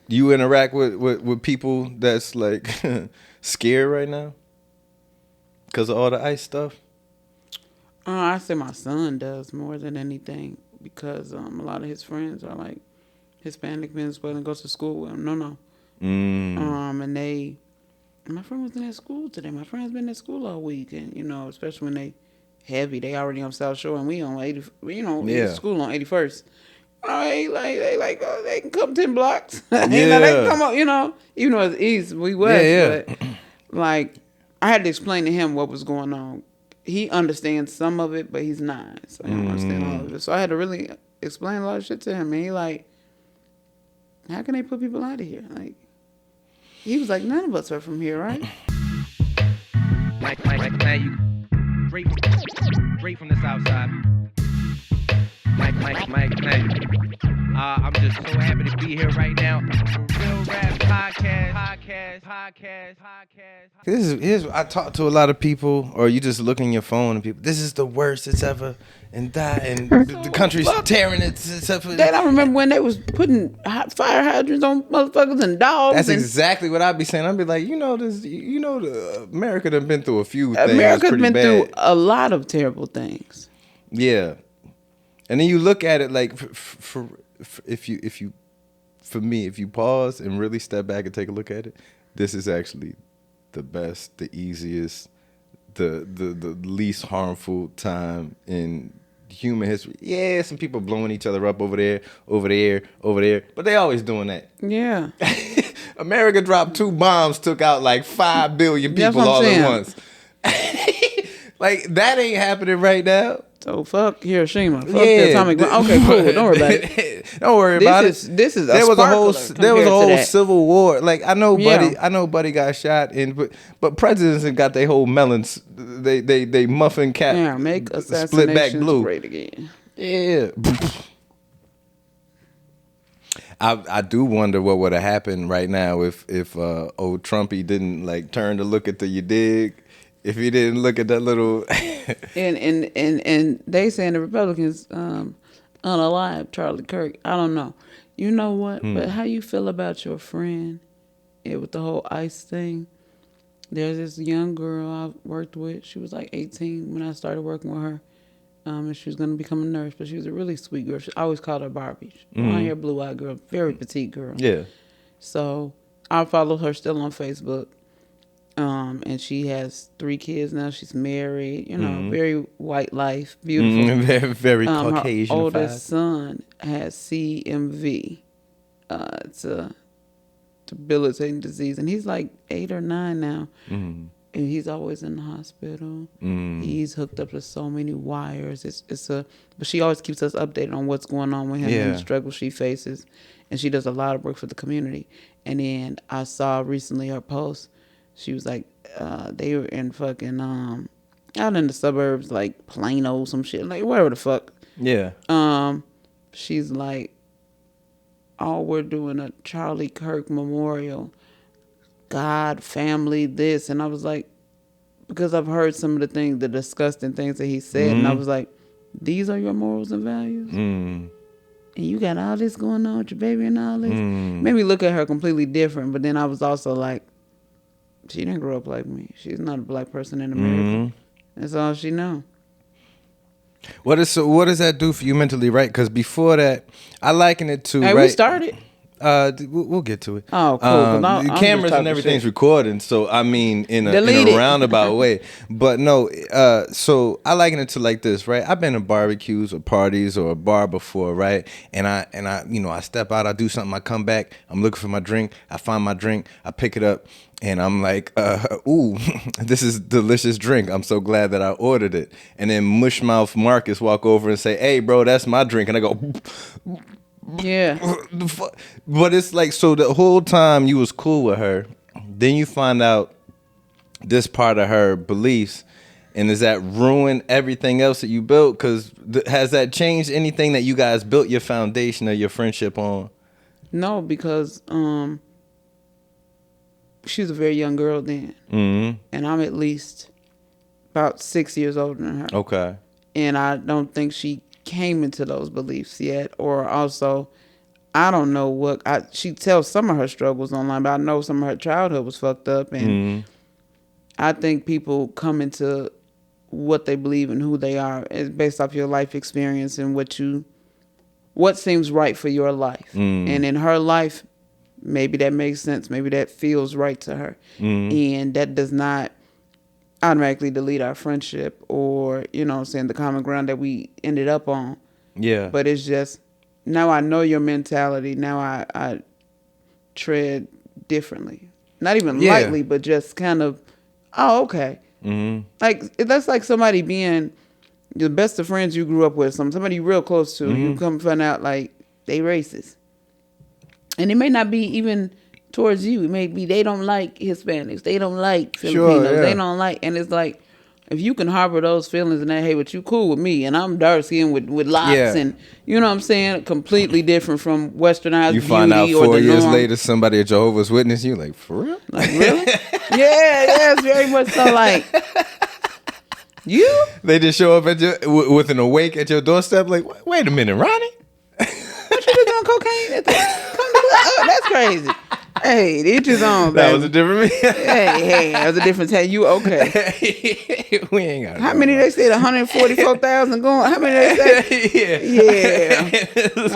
You interact with people that's like scared right now because of all the ICE stuff? I say my son does more than anything because a lot of his friends are like Hispanic Venezuelan, goes to school with him. No. Mm. And my friend was in at school today. My friend's been at school all week, and especially when they heavy, they already on South Shore, and we on 80. It's Yeah. school on 81st. They can come 10 blocks. They can Yeah. come up. Even though it's east, we west, Yeah, but like I had to explain to him what was going on. He understands some of it, but he's not, so he don't understand all of it. So I had to really explain a lot of shit to him, and he like, how can they put people out of here? Like, he was like, none of us are from here, right? Mike, you straight from the south side. Mike, I'm just so happy to be here right now. Real Rap Podcast. Here's I talk to a lot of people, or you just look in your phone and people. This is the worst it's ever, and the country's tearing itself. They don't remember when they was putting fire hydrants on motherfuckers and dogs. That's exactly what I'd be saying. I'd be like, America done been through a few things. America's pretty been bad. through a lot of terrible things. Yeah, and then you look at it like, if you pause and really step back and take a look at it, this is actually the best, the easiest, the least harmful time in human history. Yeah, some people blowing each other up over there, but they always doing that. Yeah. America dropped 2 bombs, took out like 5 billion people all at once. Like, that ain't happening right now. So fuck Hiroshima. Fuck the atomic bomb. Okay, cool. Don't worry about it. Don't worry about it. This is there was a whole that. civil war. Like, I know Buddy got shot, but presidents got their whole melons. They muffin cap. Yeah, make split back blue. Great again. Yeah. I do wonder what would have happened right now if old Trumpy didn't like turn to look at you dig. If he didn't look at that little and they saying the Republicans unalive Charlie Kirk. I don't know. You know what? But how you feel about your friend with the whole ICE thing? There's this young girl I worked with. She was like 18 when I started working with her. And she was going to become a nurse, but she was a really sweet girl. I always called her Barbie. Blonde hair, blue-eyed girl, very petite girl. Yeah. So I follow her still on Facebook. And she has 3 kids now. She's married, very white life, beautiful. Very, very Caucasian. Her oldest son has CMV. It's a debilitating disease, and he's like 8 or 9 now. And he's always in the hospital. He's hooked up to so many wires. But she always keeps us updated on what's going on with him and the struggle she faces. And she does a lot of work for the community. And then I saw recently her post. She was like, they were in fucking, out in the suburbs, like Plano, some shit, like wherever the fuck. Yeah. She's like, oh, we're doing a Charlie Kirk memorial. God, family, this. And I was like, because I've heard some of the disgusting things that he said. And I was like, these are your morals and values? And you got all this going on with your baby and all this? Made me look at her completely different. But then I was also like, she didn't grow up like me. She's not a black person in America. That's all she know. What does that do for you mentally, right? Because before that, I liken it to. Hey, right, we started. We'll get to it. Oh, cool. The cameras and everything's recording, so I mean, in a roundabout way. But no, so I liken it to like this, right? I've been to barbecues or parties or a bar before, right? And I, I step out, I do something, I come back, I'm looking for my drink, I find my drink, I pick it up, and I'm like, ooh, this is delicious drink. I'm so glad that I ordered it. And then Mushmouth Marcus walk over and say, hey, bro, that's my drink, and I go. Yeah. But it's like, so the whole time you was cool with her, then you find out this part of her beliefs, and does that ruin everything else that you built? Because has that changed anything that you guys built your foundation of your friendship on? No, because she was a very young girl then. And I'm at least about 6 years older than her. Okay. And I don't think she came into those beliefs yet. Or also, I don't know what she tells some of her struggles online, but I know some of her childhood was fucked up, and I think people come into what they believe and who they are is based off your life experience and what seems right for your life. And in her life, maybe that makes sense. Maybe that feels right to her, and that does not automatically delete our friendship or the common ground that we ended up on. Yeah. But it's just now I know your mentality. Now I tread differently, not even lightly, but just kind of. Oh, okay. Like that's like somebody being the best of friends you grew up with, somebody real close to. You come find out like they racist, and it may not be even towards you. It may be they don't like Hispanics, they don't like Filipinos, they don't like, and it's like if you can harbor those feelings and that, hey, but you cool with me, and I'm dark skinned with locks, and you know what I'm saying, completely different from westernized beauty. You find out or 4 the years norm. later somebody a Jehovah's Witness, you like, for real? Like, really? Yeah, it's very much so like, you? They just show up at with an awake at your doorstep like, wait a minute, Ronnie? What you been doing cocaine? Oh, that's crazy. Hey, the itch is on, baby. That was a different me. hey, that was a different time. You okay? We ain't got. How many they said? 144,000 going. How many they said? Yeah.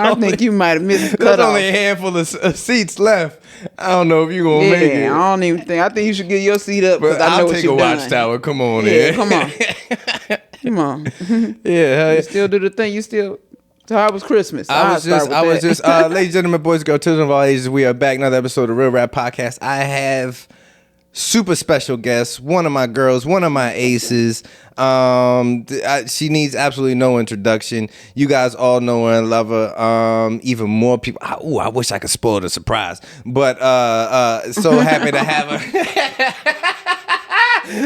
I think you might have missed the cutoff. There's only a handful of seats left. I don't know if you gonna make it. I don't even think. I think you should get your seat up because I know what you've done. I'll take a watchtower. Come on, come on, come on. Yeah, you still do the thing. You still. So how was Christmas? I was just, ladies and gentlemen, boys and girls, children of all ages, we are back. Another episode of Real Rap Podcast. I have super special guests, one of my girls, one of my aces. She needs absolutely no introduction. You guys all know her and love her. Even more people. I wish I could spoil the surprise, but so happy to have her.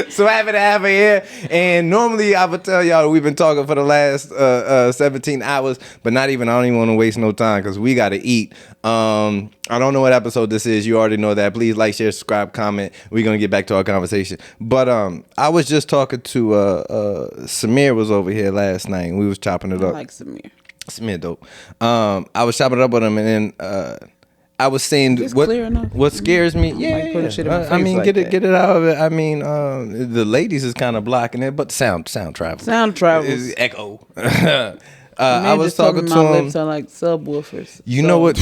So happy to have her here. And normally I would tell y'all that we've been talking for the last 17 hours, but I don't even want to waste no time because we got to eat. I don't know what episode this is. You already know that. Please like, share, subscribe, comment. We're going to get back to our conversation. But I was just talking to Samir was over here last night and we was chopping it up. I like Samir. Samir dope. I was chopping it up with him and then I was saying what scares me. I mean, get it out of it. I mean, the ladies is kind of blocking it, but sound travels. Sound travels. Echo. I was talking to my him. Lips are like subwoofers. You know what?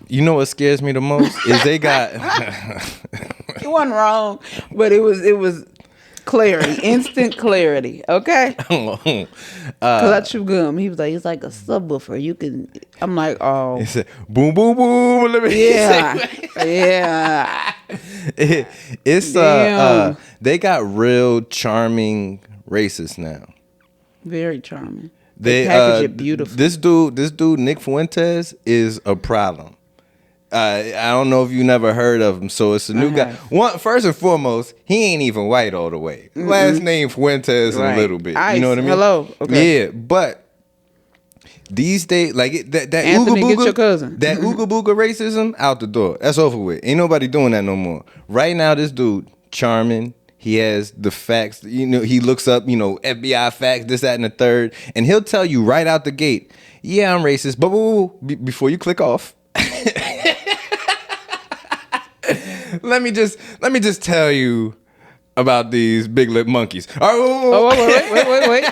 You know what scares me the most is they got. It wasn't wrong, but it was clarity, instant clarity. Okay. Because I chew gum. He was like, it's like a subwoofer. You can. I'm like, oh. He said, boom, boom, boom. Let me yeah. It's they got real charming racists now. Very charming. They package it beautifully. This dude, Nick Fuentes, is a problem. I don't know if you never heard of him. So it's a new guy. First and foremost, he ain't even white all the way. Last name Fuentes a little bit. You know what I mean? Hello. Okay. Yeah, but these days, like that Anthony, ooga get booga, your cousin. That ooga booga racism out the door. That's over with. Ain't nobody doing that no more. Right now, this dude, charming. He has the facts. He looks up, FBI facts, this, that, and the third, and he'll tell you right out the gate, yeah, I'm racist. But before you click off. Let me just tell you about these big lip monkeys. Wait.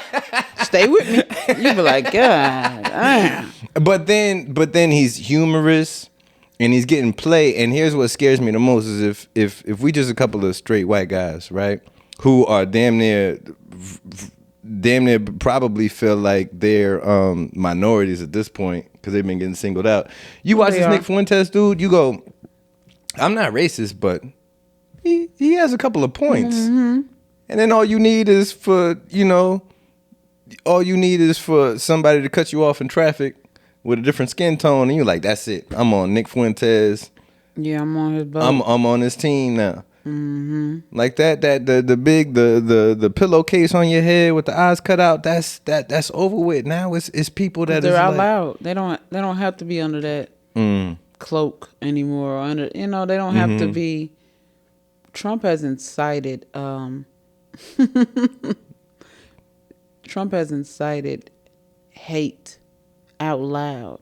Stay with me. You be like, God damn. But then he's humorous and he's getting play. And here's what scares me the most is if we just a couple of straight white guys, right, who are damn near probably feel like they're minorities at this point because they've been getting singled out. You watch this Nick Fuentes dude, you go, I'm not racist, but he has a couple of points. Mm-hmm. And then all you need is for somebody to cut you off in traffic with a different skin tone, and you're like, that's it. I'm on Nick Fuentes. Yeah, I'm on his boat. I'm on his team now. Mm-hmm. Like that the pillowcase on your head with the eyes cut out. That's over with. Now it's people that they're out loud. They don't have to be under that cloak anymore. Or under they don't have to be. Trump has incited. Trump has incited hate out loud.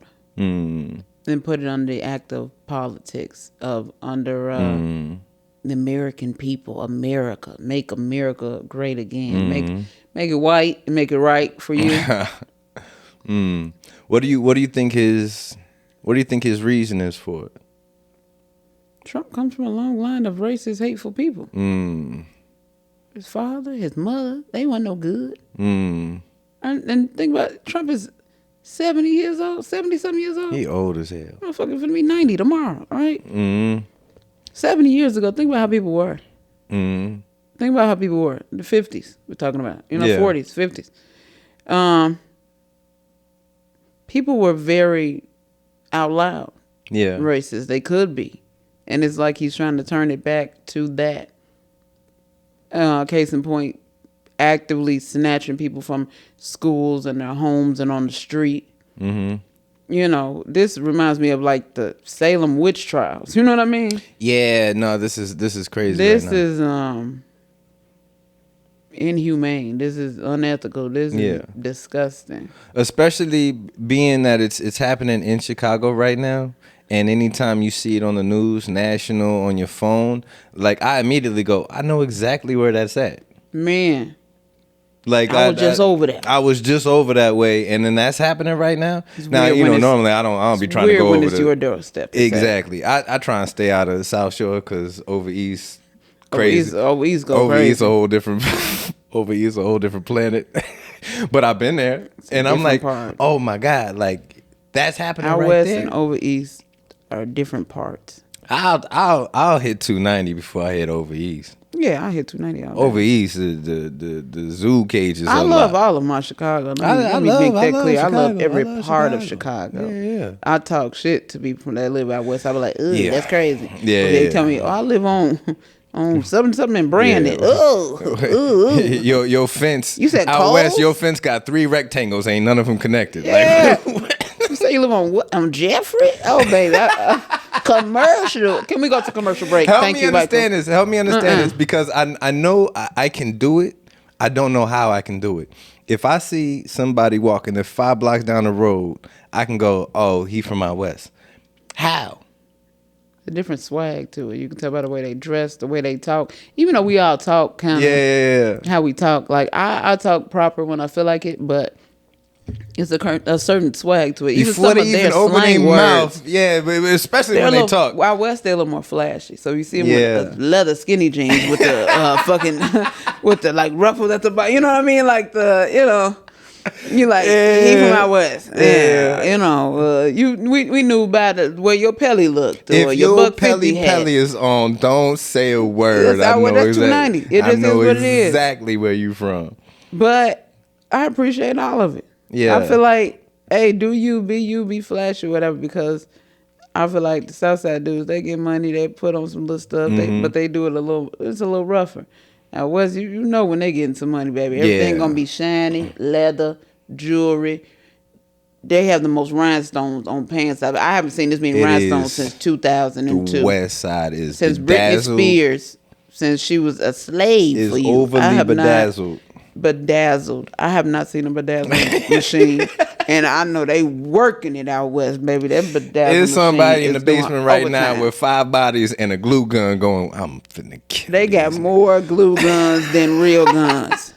and put it under the act of politics of under the American people, America, make America great again, make it white and make it right for you. What do you think his reason is for it? Trump comes from a long line of racist, hateful people. His father, his mother, they weren't no good. And think about it, Trump is 70 years old, 70-something years old. He old as hell. Motherfucker finna be 90 tomorrow, right? 70 years ago, think about how people were. Think about how people were. The 50s, we're talking about. 40s, 50s. People were very out loud. Yeah. Racist. They could be. And it's like he's trying to turn it back to that. Case in point, actively snatching people from schools and their homes and on the street. This reminds me of like the Salem witch trials. You know what I mean? Yeah, no, this is crazy. This right now. is inhumane. This is unethical. This is disgusting. Especially being that it's happening in Chicago right now. And anytime you see it on the news, national, on your phone, like I immediately go, I know exactly where that's at. Man. Like I was just over there. I was just over that way, and then that's happening right now. It's now normally I don't be trying to go over when it's your doorstep. Exactly. I try and stay out of the South Shore because over east, crazy. Over east East a whole different. Over east a whole different planet. But I've been there, and I'm like, oh my god, like that's happening out right west there. And over east are different parts. I'll hit 290 before I hit over east. Yeah, I hit 290 over east. The zoo cages. I love all of my Chicago. Let me make that clear. I love every part of Chicago. Yeah. I talk shit to people from that live out west. I be like, ugh, that's crazy. Yeah. They tell me, oh, I live on something in Brandon. Oh, your fence. You said out Coles? west. Your fence got 3 rectangles. Ain't none of them connected. Yeah. You say you live on what? On Jeffrey? Oh, baby. Commercial. Can we go to commercial break? Help me understand this because I know I can do it. I don't know how I can do it. If I see somebody walking, they're 5 blocks down the road, I can go, oh, he from out west. How? A different swag to it. You can tell by the way they dress, the way they talk. Even though we all talk kind of how we talk. Like I talk proper when I feel like it, but it's a certain swag to it. Even before some they of their even open their words, mouth, but especially when they talk. Out west, they're a little more flashy. So you see them with the leather skinny jeans with the fucking with the like ruffles at the bottom. You know what I mean? Like you like he from out west. We knew about the way your pelly looked. If your pelly is on, don't say a word. I know exactly. I know exactly where you from. But I appreciate all of it. Yeah, I feel like, hey, do you, be flashy or whatever, because I feel like the Southside dudes, they get money, they put on some little stuff, but they do it it's a little rougher. Now, West, you know when they getting some money, baby, everything gonna be shiny, leather, jewelry. They have the most rhinestones on pants. I haven't seen this many rhinestones since 2002. The West Side is since bedazzled. Britney Spears, since she was a slave for you. Overly bedazzled. Bedazzled. I have not seen a bedazzling machine, and I know they working it out west, baby. That bedazzling There's somebody in the machine basement right overtime. now with 5 bodies and a glue gun going, I'm finna kill They got more glue guns than real guns.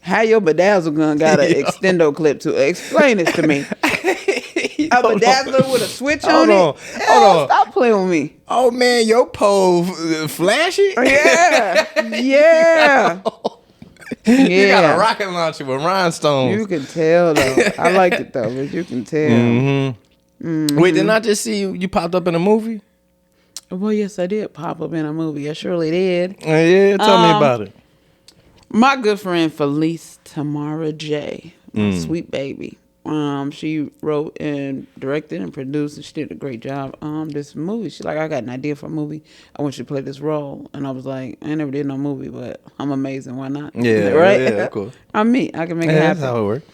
How your bedazzle gun got an extendo clip to it? Explain this to me. A bedazzler with a switch on it? Hold on. Stop playing with me. Oh, man, your pole flashy? Yeah. You got a rocket launcher with rhinestones. You can tell, though. I like it, though, but you can tell. Wait, didn't I just see you popped up in a movie? Well, yes, I did pop up in a movie. I surely did. Yeah, tell me about it. My good friend Felice Tamara J, my sweet baby. She wrote and directed and produced, and she did a great job. This movie, she's like, I got an idea for a movie. I want you to play this role. And I was like, I never did no movie, but I'm amazing. Why not? Yeah, right. Yeah, cool. I'm me. I can make it happen. That's how it works.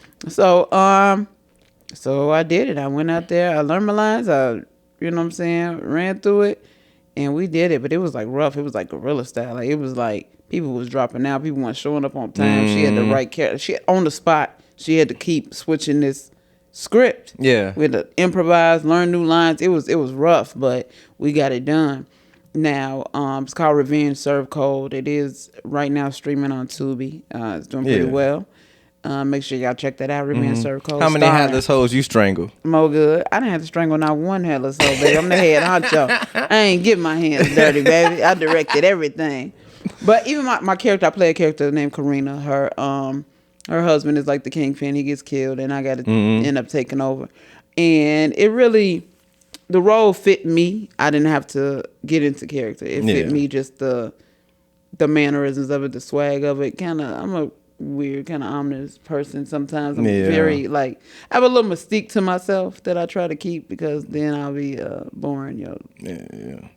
So I did it. I went out there. I learned my lines. You know what I'm saying? Ran through it, and we did it. But it was like rough. It was like guerrilla style. Like it was like people was dropping out. People weren't showing up on time. She had the right character. She on the spot. She had to keep switching this script. Yeah. We had to improvise, learn new lines. It was rough, but we got it done. Now, it's called Revenge Serve Cold. It is right now streaming on Tubi. It's doing pretty well. Make sure y'all check that out. Revenge Serve Cold. How many hatless hoes you strangle? Mo good. I didn't have to strangle not one headless hoe, baby. I'm the head honcho. I ain't get my hands dirty, baby. I directed everything. But even my character, I play a character named Karina. Her husband is like the kingpin. He gets killed, and I got to end up taking over. And it really, the role fit me. I didn't have to get into character. It fit me, just the mannerisms of it, the swag of it. I'm a weird, kind of ominous person sometimes. I'm very, like, I have a little mystique to myself that I try to keep, because then I'll be boring, yo.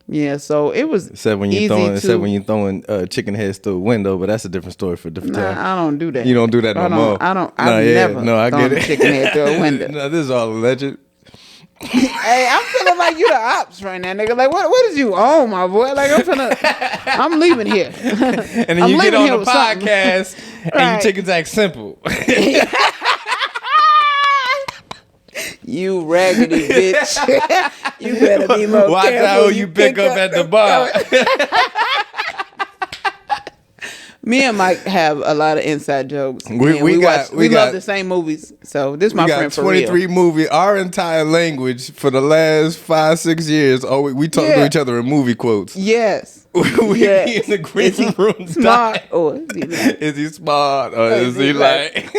Yeah, so it was except when you throwing chicken heads through a window, but that's a different story for a different time. I don't do that. You don't do that no more. I've never thrown a chicken head through a window. No, this is all alleged. Hey, I'm feeling like you the ops right now, nigga. Like, what is you on, my boy? Like, I'm leaving here. And then you get on the podcast and you take it back simple. You raggedy bitch. You better be more Watch careful. out who you pick up at the bar. Me and Mike have a lot of inside jokes. We love the same movies. So this is my friend for real. We got 23 movies. Our entire language for the last 5-6 years, we talk to each other in movie quotes. Yes. We be in the green room. Smart or is he smart or is he like?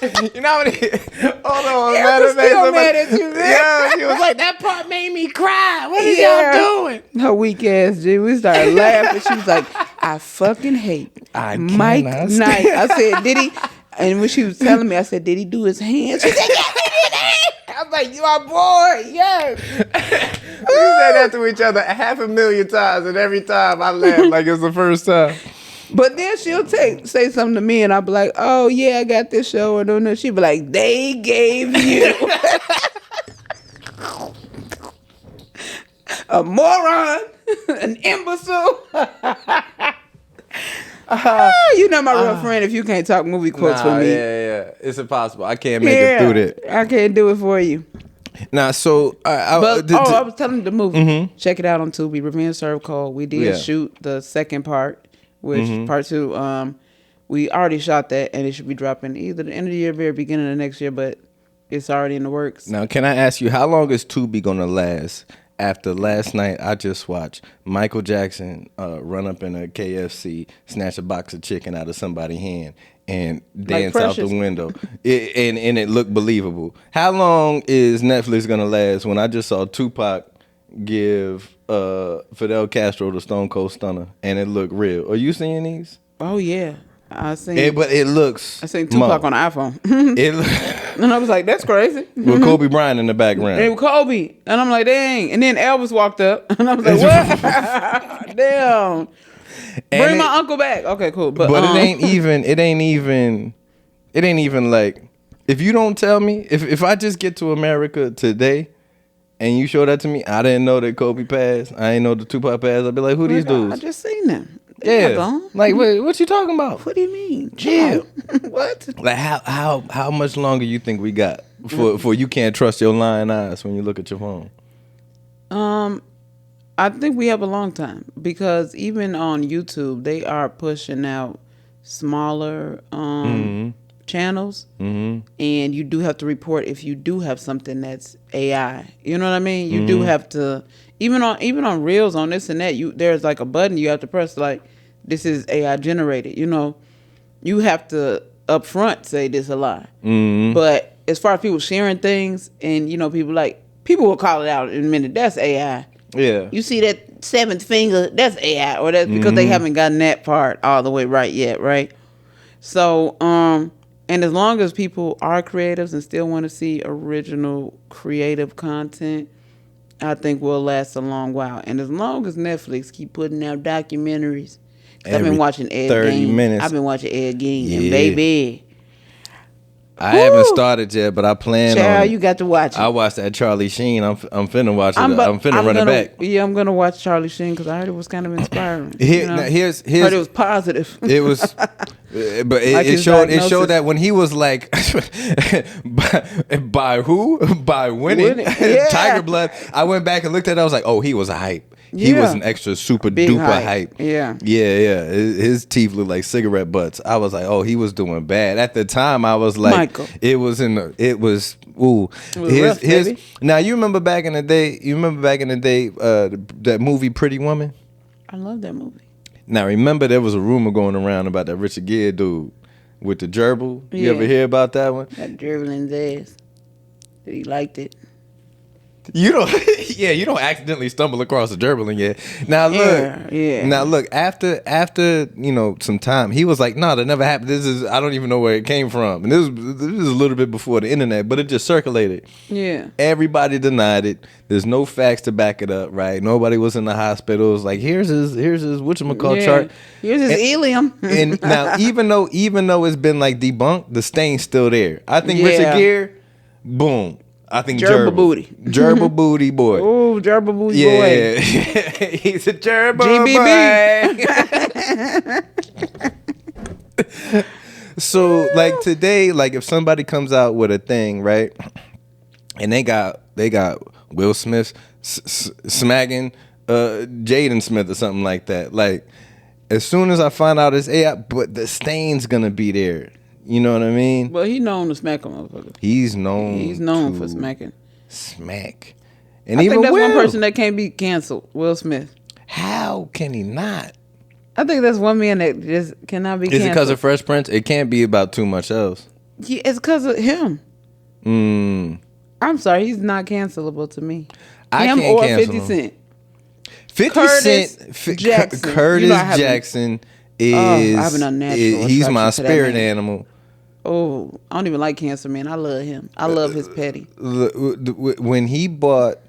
You know what? Hold on, mad at you, man. Yeah, she was like, that part made me cry. What are y'all doing? Her weak ass, G. We started laughing. She was like, I fucking hate Mike Knight. I said, did he? And when she was telling me, I said, did he do his hands? She said, yes, he did it. I was like, you are bored. Yes. We said that to each other 500,000 times, and every time I laughed like it's the first time. But then she'll say something to me, and I'll be like, oh, yeah, I got this show. Or no. She'll be like, they gave you a moron, an imbecile. You're not my real friend if you can't talk movie quotes with me. Yeah. It's impossible. I can't make it through that. I can't do it for you. Nah, so I was telling you the movie. Check it out on Tubi. Revenge Serve Cold. We did shoot the second part, which part 2. We already shot that, and it should be dropping either the end of the year, very beginning of next year, but it's already in the works. Now, can I ask you, how long is Tubi gonna last? After last night, I just watched Michael Jackson run up in a KFC, snatch a box of chicken out of somebody's hand, and dance out the window. And it looked believable. How long is Netflix going to last when I just saw Tupac give Fidel Castro the Stone Cold Stunner, and it looked real? Are you seeing these? Oh, yeah. I seen Tupac on the iPhone. And I was like, that's crazy. With Kobe Bryant in the background. And Kobe. And I'm like, dang. And then Elvis walked up. And I was like, what? Damn. Bring my uncle back. Okay, cool. But it ain't even like, if you don't tell me, if I just get to America today and you show that to me, I didn't know that Kobe passed. I didn't know the Tupac passed. I'd be like, who these dudes? I just seen them. Yeah, like what you talking about? What do you mean? Chill. What? Like how much longer you think we got for you can't trust your lying eyes when you look at your phone? I think we have a long time, because even on YouTube they are pushing out smaller channels, and you do have to report if you do have something that's AI. You know what I mean? You do have to, even on Reels on this and that. There's like a button you have to press, like, this is AI generated. You know, you have to up front say this a lie. But as far as people sharing things, and people will call it out in a minute. That's AI. Yeah. You see that 7th finger? That's AI, or that's because they haven't gotten that part all the way right yet, right? So, and as long as people are creatives and still want to see original creative content, I think we'll last a long while. And as long as Netflix keep putting out documentaries, I've been watching Ed 30 Gein. minutes. I've been watching Ed Gein, and baby, I haven't started yet, but I plan on it. You got to watch it. I watched that Charlie Sheen. I'm finna watch it. I'm finna run it back. Yeah, I'm gonna watch Charlie Sheen because I heard it was kind of inspiring. Here's heard it was positive. It was But it showed that when he was like, by who? By winning. Yeah. Tiger Blood. I went back and looked at it. I was like, oh, he was a hype. He was an extra super duper hype. Yeah. Yeah. His teeth looked like cigarette butts. I was like, oh, he was doing bad. At the time, I was like, Michael. His now, you remember back in the day, that movie Pretty Woman? I love that movie. Now, remember there was a rumor going around about that Richard Gere dude with the gerbil. You ever hear about that one? That gerbil in his ass. That he liked it. You don't accidentally stumble across a gerbil in your. Now look, Now look, after some time, he was like, "No, that never happened. I don't even know where it came from." And this is a little bit before the internet, but it just circulated. Yeah. Everybody denied it. There's no facts to back it up, right? Nobody was in the hospital. It was like, here's his whatchamacallit chart. Here's his helium. And now, even though it's been like debunked, the stain's still there. I think Richard Gere, boom. I think gerbil booty. Gerbil booty boy. Oh, gerbil booty boy. Yeah. He's a gerbil boy. So, like today, like if somebody comes out with a thing, right? And they got Will Smith smacking Jaden Smith or something like that. Like, as soon as I find out it's AI, but the stain's gonna be there. You know what I mean? Well, he known to smack a motherfucker. He's known for smacking. Smack. And I even think that's Will. one person that can't be canceled. Will Smith. How can he not? I think that's one man that just cannot be canceled. Is it because of Fresh Prince? It can't be about too much else. Yeah, it's because of him. I'm sorry, he's not cancelable to me. I him can't or cancel 50 him. Cent. 50 Curtis Cent. Jackson. Curtis Jackson is. I have an unnatural he's my attraction to that spirit man. animal. Oh, I don't even like Cancer Man. I love him. I love his petty. When he bought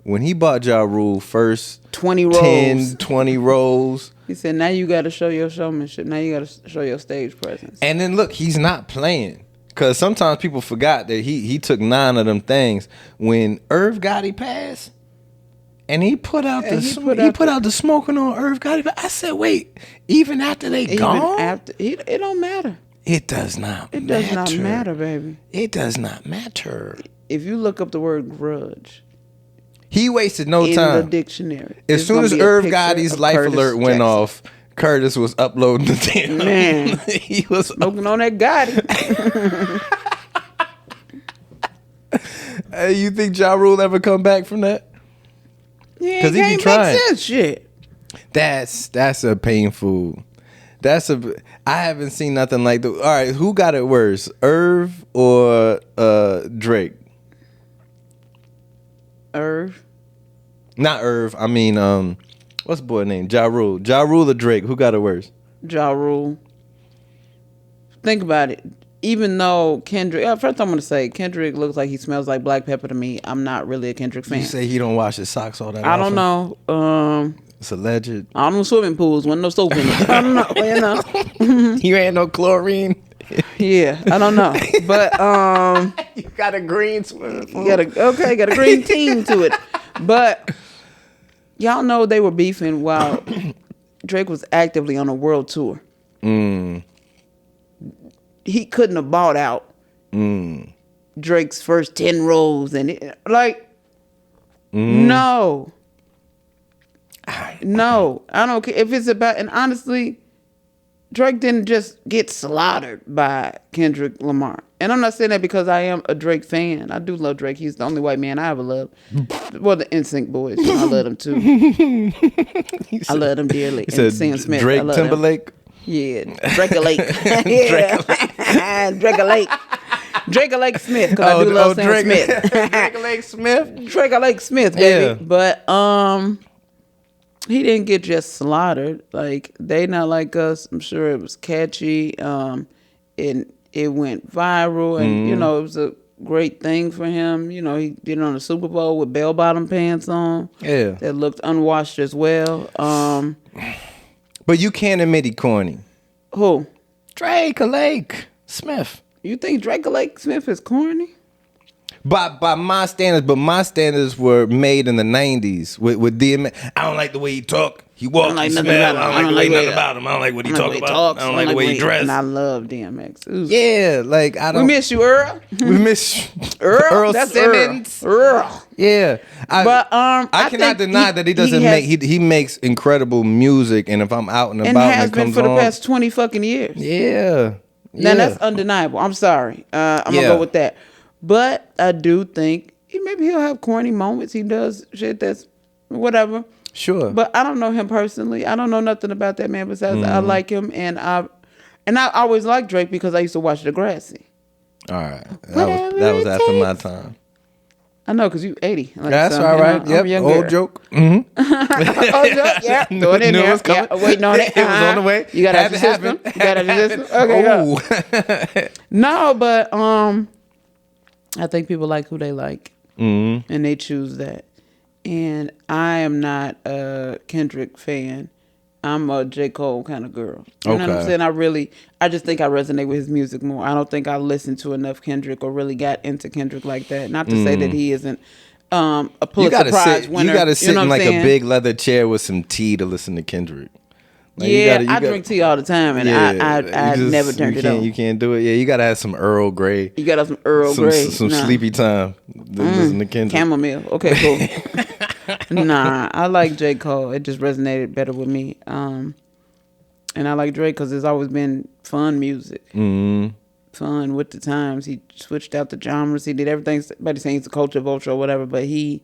Ja Rule first 20 roles. 10, 20 roles. He said, now you got to show your showmanship. Now you got to show your stage presence. And then look, he's not playing. Because sometimes people forgot that he took 9 of them things. When Irv Gotti passed, and he put out the smoking on Irv Gotti. I said, wait, even after they gone? It don't matter. It does not matter. It does not matter, baby. It does not matter. If you look up the word grudge, he wasted no in time. the dictionary. As soon as Irv Gotti's life alert went off, Curtis was uploading the damn. Man, he was smoking on that Gotti. Hey, you think Ja Rule ever come back from that? Yeah, because he be trying. Make sense, shit. That's a painful. I haven't seen nothing like that. All right, who got it worse, Irv or Drake? Irv. Not Irv. I mean, what's the boy name? Ja Rule. Ja Rule or Drake? Who got it worse? Ja Rule. Think about it. Even though Kendrick, first I'm gonna say Kendrick looks like he smells like black pepper to me. I'm not really a Kendrick fan. You say he don't wash his socks all that I often? don't know. It's alleged. I don't know swimming pools. Wasn't no soap in it. I don't know. You know. You ain't no chlorine. Yeah, I don't know. But you got a green swimming pool. Got a green team to it. But y'all know they were beefing while Drake was actively on a world tour. He couldn't have bought out Drake's first 10 roles and no, I don't care if it's about. And honestly, Drake didn't just get slaughtered by Kendrick Lamar. And I'm not saying that because I am a Drake fan. I do love Drake. He's the only white man I ever loved. Well, the NSYNC boys, I love them too. I love them dearly. And Sam Smith, Drake Timberlake. Yeah, Drake-a-Lake. Yeah, Drake-a-Lake. Drake-a-Lake Smith, because I do love Sam Smith. Drake-a-Lake Smith? Drake-a-Lake Smith, baby. Yeah. But he didn't get just slaughtered. Like, They Not Like Us, I'm sure it was catchy. And it went viral. And, it was a great thing for him. He did it on the Super Bowl with bell-bottom pants on. Yeah. That looked unwashed as well. But you can't admit he corny. Who? Drake-a-Lake Smith. You think Drake-a-Lake Smith is corny? by my standards, but my standards were made in the 90s with DMX. I don't like the way he talk. He walk, like he nothing smell. about him. I don't like the way nothing about him. I don't like what he talk about. I don't like the way he dress. And I love DMX. Ooh. Yeah, like I don't. We miss you, Earl. We miss Earl. That's Simmons. Earl. Yeah, I cannot deny that he doesn't he makes incredible music, and if I'm out and about has and it been comes for the on, past 20 fucking years. Yeah. Now that's undeniable. I'm sorry. I'm gonna go with that. But I do think maybe he'll have corny moments. He does shit that's whatever. Sure. But I don't know him personally. I don't know nothing about that man besides I like him, and I always liked Drake because I used to watch Degrassi. All right, that was after my time. I know, because you 80. Like, that's so, all right. Yep. Old joke. Mm-hmm. Old joke. Yeah. Throw it in there. Was coming. Yeah. Waiting on it. It was on the way. You got to have your system. You got to have your system. Okay. Go. No, but I think people like who they like, and they choose that. And I am not a Kendrick fan. I'm a J. Cole kind of girl. You know what I'm saying? I just think I resonate with his music more. I don't think I listened to enough Kendrick or really got into Kendrick like that. Not to say that he isn't a Pulitzer Prize winner. You got to sit in like a big leather chair with some tea to listen to Kendrick. Like I drink tea all the time, and I never turned it on. You can't do it. Yeah, you got to have some Earl Grey. You got to have some Earl Grey. Some sleepy time to listen to Kendrick. Chamomile. Okay, cool. Nah, I like J. Cole. It just resonated better with me. And I like Drake because it's always been fun music. Mm-hmm. Fun with the times. He switched out the genres. He did everything. Everybody saying he's a culture vulture or whatever, but he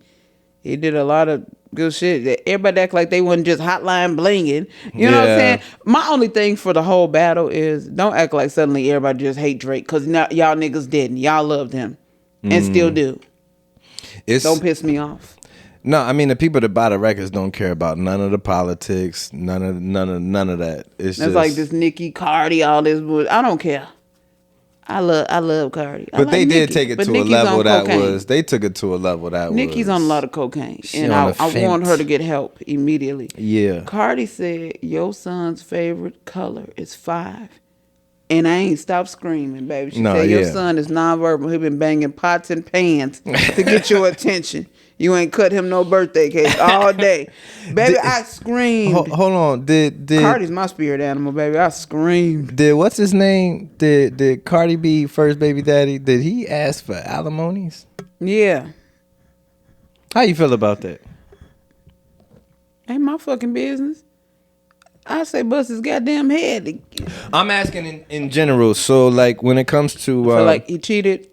did a lot of good shit. Everybody act like they wasn't just hotline blinging. You know what I'm saying? My only thing for the whole battle is don't act like suddenly everybody just hate Drake, because y'all niggas didn't. Y'all loved him and still do. Don't piss me off. No, I mean the people that buy the records don't care about none of the politics, none of that. It's just like this Nicki, Cardi, all this. I don't care. I love Cardi. But they did take it to a level that was. They took it to a level that was. Nicki's on a lot of cocaine, and I want her to get help immediately. Yeah. Cardi said your son's favorite color is 5. And I ain't stopped screaming, baby. She said your son is nonverbal. He been banging pots and pans to get your attention. You ain't cut him no birthday cake all day. Baby, I screamed. Hold on. Did Cardi's my spirit animal, baby. I screamed. What's his name? Did Cardi B first baby daddy, did he ask for alimonies? Yeah. How you feel about that? Ain't my fucking business. I say bust his goddamn head. I'm asking in general. So like when it comes to so like he cheated.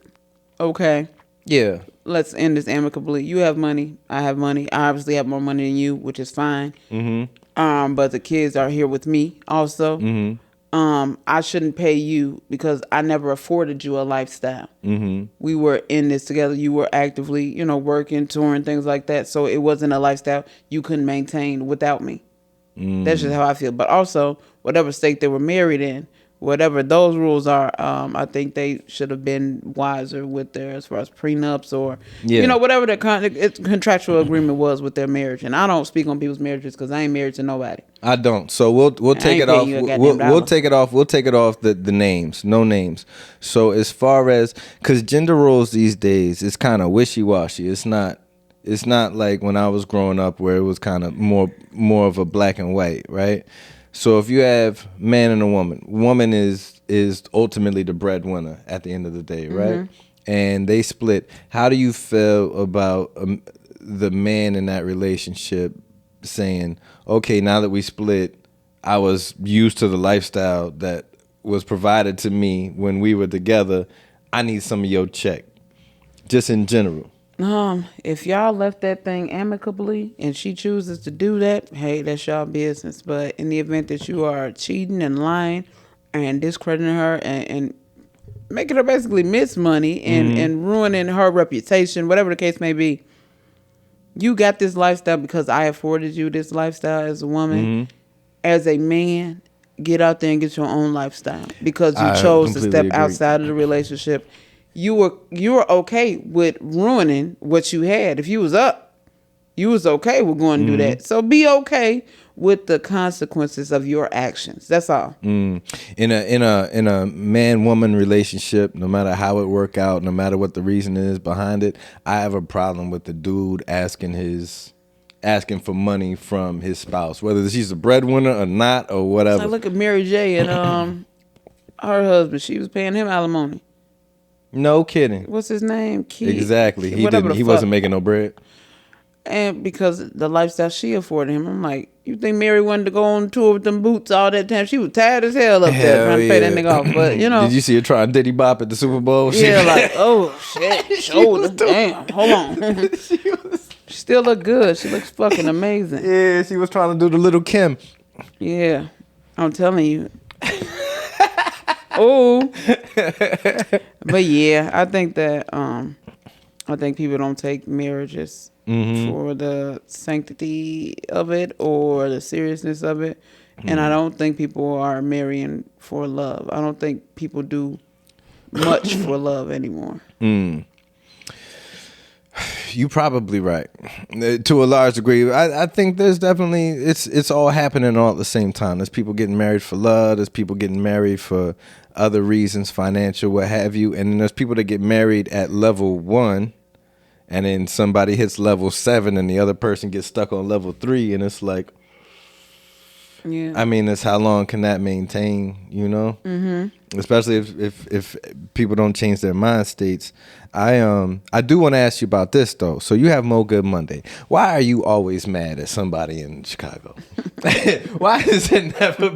Okay. Yeah. Let's end this amicably. You have money. I have money. I obviously have more money than you, which is fine. Mm-hmm. But the kids are here with me also. Mm-hmm. I shouldn't pay you because I never afforded you a lifestyle. Mm-hmm. We were in this together. You were actively, working, touring, things like that. So it wasn't a lifestyle you couldn't maintain without me. Mm. That's just how I feel. But also, whatever state they were married in, whatever those rules are, I think they should have been wiser with their, as far as prenups or, whatever the contractual agreement was with their marriage. And I don't speak on people's marriages because I ain't married to nobody. I don't. So we'll take it off. We'll take it off. We'll take it off the names. No names. So as far as, because gender roles these days, it's kind of wishy-washy. It's not like when I was growing up where it was kind of more of a black and white, right? So if you have man and a woman is ultimately the breadwinner at the end of the day, right? Mm-hmm. And they split. How do you feel about the man in that relationship saying, okay, now that we split, I was used to the lifestyle that was provided to me when we were together. I need some of your check, just in general. If y'all left that thing amicably and she chooses to do that, hey, that's y'all business. But in the event that you are cheating and lying and discrediting her and making her basically miss money and ruining her reputation, whatever the case may be, you got this lifestyle because I afforded you this lifestyle as a woman. Mm-hmm. As a man, get out there and get your own lifestyle because you chose to step outside of the relationship. You were okay with ruining what you had. If you was up, you was okay with going to do that. So be okay with the consequences of your actions. That's all. In a man-woman relationship, no matter how it work out, no matter what the reason is behind it, I have a problem with the dude asking for money from his spouse, whether she's a breadwinner or not or whatever. So look at Mary J. and her husband. She was paying him alimony. No kidding. What's his name? Keith. Exactly. He Whatever didn't. He wasn't making no bread. And because the lifestyle she afforded him, I'm like, you think Mary wanted to go on tour with them boots all that time? She was tired as hell up there trying to pay that nigga off. But, you know. Did you see her trying Diddy Bop at the Super Bowl? Yeah, like, oh, shit, shoulder. Damn, hold on. She still look good. She looks fucking amazing. Yeah, she was trying to do the Little Kim. Yeah, I'm telling you. Oh. But yeah, I think that, I think people don't take marriages for the sanctity of it or the seriousness of it. And I don't think people are marrying for love. I don't think people do much for love anymore. You're probably right. To a large degree. I think there's definitely, it's all happening all at the same time. There's people getting married for love. There's people getting married for other reasons, financial, what have you. And then there's people that get married at level 1. And then somebody hits level 7 and the other person gets stuck on level 3. And it's like, yeah. I mean, it's how long can that maintain, you know? Mm-hmm. Especially if people don't change their mind states. I do want to ask you about this, though. So you have Mo Good Monday. Why are you always mad at somebody in Chicago? Why has it never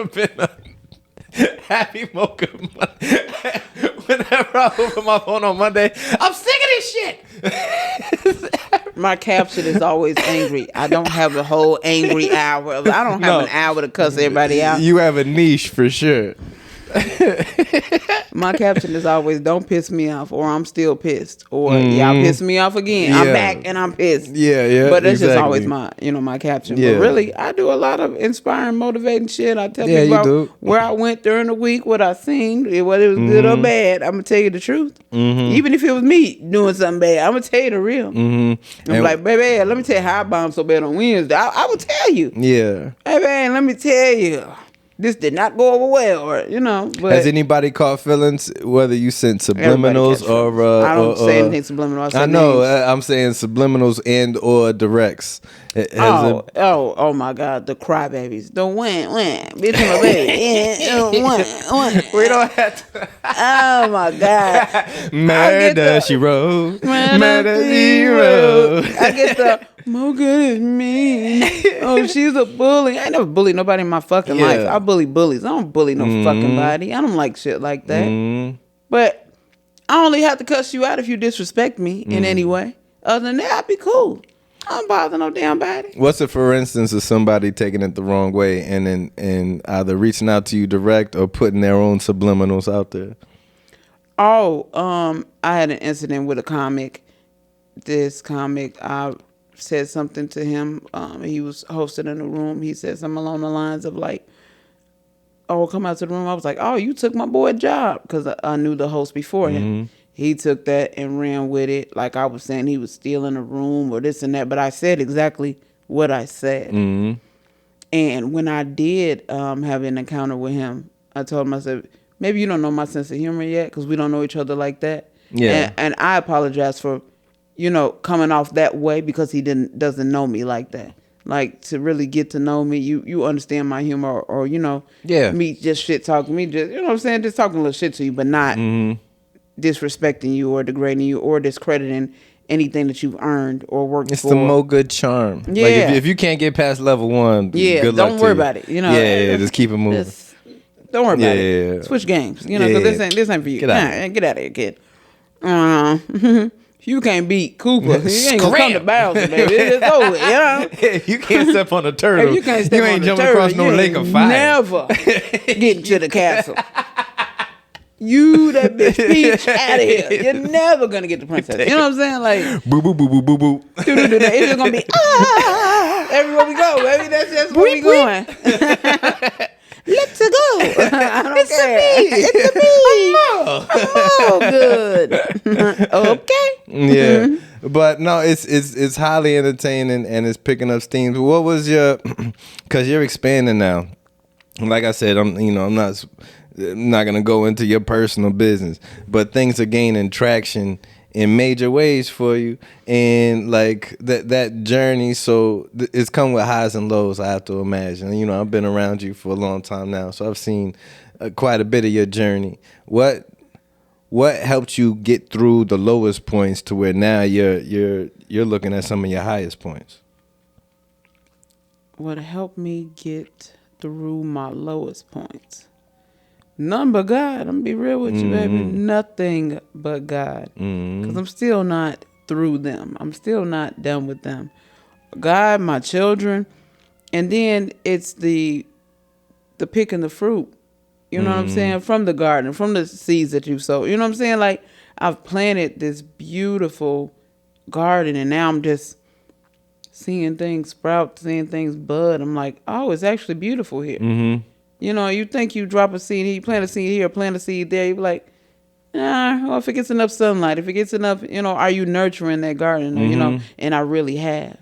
been a Happy Mo Good Monday? Whenever I open my phone on Monday, I'm sick of this shit. My caption is always angry. I don't have a whole angry hour. I don't have an hour to cuss everybody out. You have a niche for sure. My caption is always, don't piss me off, or I'm still pissed, or y'all piss me off again. I'm back and I'm pissed. Yeah. But that's just always my caption. Yeah. But really, I do a lot of inspiring, motivating shit. I tell Yeah, people you do. where I went during the week, what I seen, whether it was good or bad. I'm gonna tell you the truth. Even if it was me doing something bad, I'm gonna tell you the real. I'm like, baby, let me tell you how I bombed so bad on Wednesday. I will tell you. Yeah. Hey man, let me tell you. This did not go over well, or But has anybody caught feelings? Whether you sent subliminals or I don't say anything subliminal. I know. I'm saying subliminals and or directs. Oh my God, the crybabies, the win, bitch, my baby, win. We don't have to. Oh my God, Murder she wrote. Murder she wrote. I get the Mo Good is mean. Oh, she's a bully. I never bullied nobody in my fucking life. I bully bullies. I don't bully no fucking body. I don't like shit like that. But I only have to cuss you out if you disrespect me in any way. Other than that, I'd be cool. I don't bother no damn body. What's it, for instance, of somebody taking it the wrong way and either reaching out to you direct or putting their own subliminals out there? Oh, I had an incident with a comic. This comic, I said something to him. He was hosted in the room. He said something along the lines of like, "Oh, come out to the room." I was like, "Oh, you took my boy job," because I knew the host before him. He took that and ran with it. Like I was saying, he was stealing a room or this and that. But I said exactly what I said. And when I did have an encounter with him, I told him, I said, maybe you don't know my sense of humor yet because we don't know each other like that. Yeah. And I apologize for, coming off that way because he doesn't know me like that. Like, to really get to know me, you understand my humor or me just shit talking, me just, you know what I'm saying, just talking a little shit to you, but not disrespecting you or degrading you or discrediting anything that you've earned or worked for. It's the Mo Good charm. Yeah. Like if you can't get past level 1, good luck don't worry to you. about it. Yeah, just keep it moving. Don't worry about Yeah. it. Switch games. Because this ain't for you. Get out. Get out of here, kid. If you can't beat Cooper, you ain't gonna come to Bowser, baby. It's over, If you can't step on a turtle, If you can't step you on ain't the jumping turtle, across no you lake ain't of fire. never getting to the castle. You, that bitch Peach, out of here. You're never gonna get the princess. You know what I'm saying? Like, boo boo boo boo boo boo. It's just gonna be everywhere we go, baby. That's just where we going. Let's go. I don't care. It's a me. Oh, good. Okay. Yeah. But no, it's highly entertaining and it's picking up steam. What was your? Because you're expanding now. Like I said, I'm not gonna go into your personal business, but things are gaining traction in major ways for you, and like that journey. So it's come with highs and lows. I have to imagine. I've been around you for a long time now, so I've seen quite a bit of your journey. What helped you get through the lowest points to where now you're looking at some of your highest points? What helped me get through my lowest points? None but God. I'm gonna be real with you, baby. Nothing but God. Because I'm still not through them. I'm still not done with them. God, my children, and then it's the picking the fruit. You know what I'm saying? From the garden, from the seeds that you sow. You know what I'm saying? Like, I've planted this beautiful garden, and now I'm just seeing things sprout, seeing things bud. I'm like, oh, it's actually beautiful here. You think you drop a seed, you plant a seed here, plant a seed there. You be like, well, if it gets enough sunlight, if it gets enough, are you nurturing that garden? And I really have.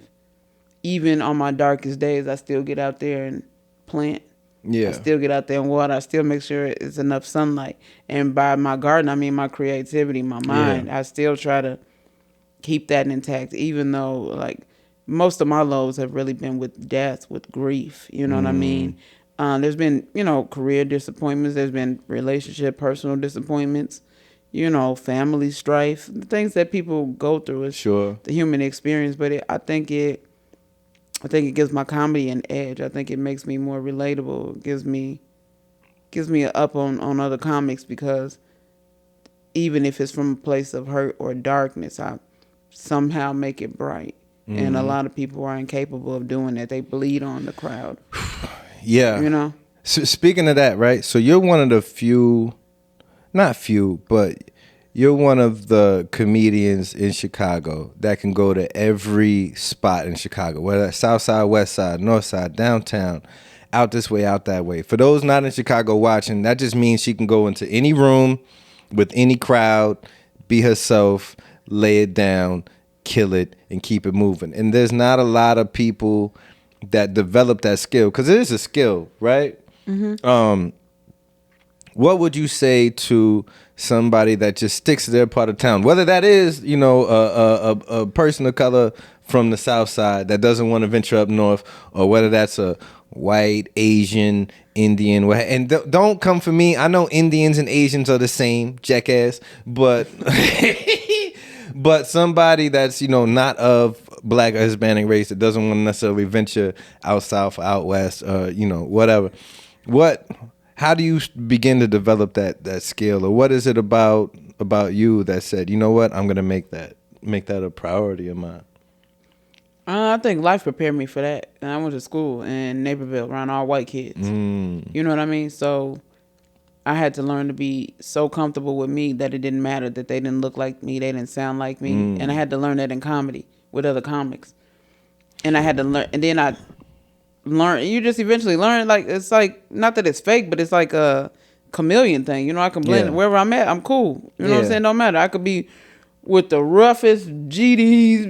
Even on my darkest days, I still get out there and plant. Yeah. I still get out there and water. I still make sure it's enough sunlight. And by my garden, I mean my creativity, my mind. I still try to keep that intact, even though, like, most of my lows have really been with death, with grief. You know what I mean? There's been, career disappointments. There's been relationship, personal disappointments, family strife, the things that people go through. Is Sure. The human experience. But I think it gives my comedy an edge. I think it makes me more relatable. It gives me an up on other comics, because even if it's from a place of hurt or darkness, I somehow make it bright. And a lot of people are incapable of doing that. They bleed on the crowd. Yeah. So speaking of that, right? So you're one of the few, not few, but you're one of the comedians in Chicago that can go to every spot in Chicago, whether that's South Side, West Side, North Side, downtown, out this way, out that way. For those not in Chicago watching, that just means she can go into any room with any crowd, be herself, lay it down, kill it, and keep it moving. And there's not a lot of people that develop that skill, because it is a skill, right? What would you say to somebody that just sticks to their part of town, whether that is, a person of color from the South Side that doesn't want to venture up north, or whether that's a white, Asian, Indian, and don't come for me. I know Indians and Asians are the same, jackass, but but somebody that's, not of black or Hispanic race, that doesn't want to necessarily venture out south or out west, or whatever. How do you begin to develop that skill, or what is it about you that said, you know what, I'm gonna make that a priority of mine? I think life prepared me for that. And I went to school in Naperville around all white kids. You know what I mean? So I had to learn to be so comfortable with me that it didn't matter that they didn't look like me, they didn't sound like me. And I had to learn that in comedy with other comics. And I had to learn, and then I learned, you just eventually learn, like, it's like, not that it's fake, but it's like a chameleon thing. I can blend wherever I'm at, I'm cool. You know what I'm saying? No matter. I could be with the roughest GDs,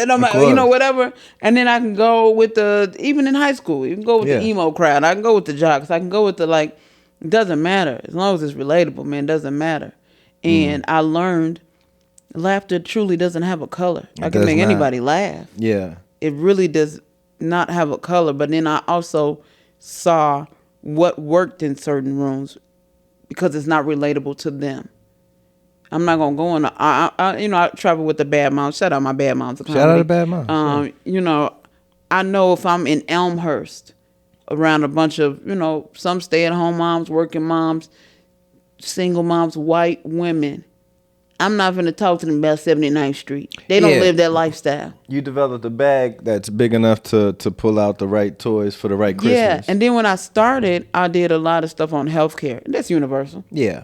no matter, whatever. And then I can go with even in high school, you can go with the emo crowd. I can go with the jocks. I can go with it doesn't matter. As long as it's relatable, man, it doesn't matter. And I learned laughter truly doesn't have a color. I can make anybody laugh. Yeah. It really does not have a color. But then I also saw what worked in certain rooms, because it's not relatable to them. I'm not gonna go on. I travel with the Bad Moms. Shout out my Bad Moms. Shout out to Bad Moms. I know if I'm in Elmhurst around a bunch of some stay-at-home moms, working moms, single moms, white women, I'm not gonna talk to them about 79th Street. They don't live that lifestyle. You developed a bag that's big enough to pull out the right toys for the right Christmas. Yeah, and then when I started, I did a lot of stuff on healthcare. That's universal. Yeah.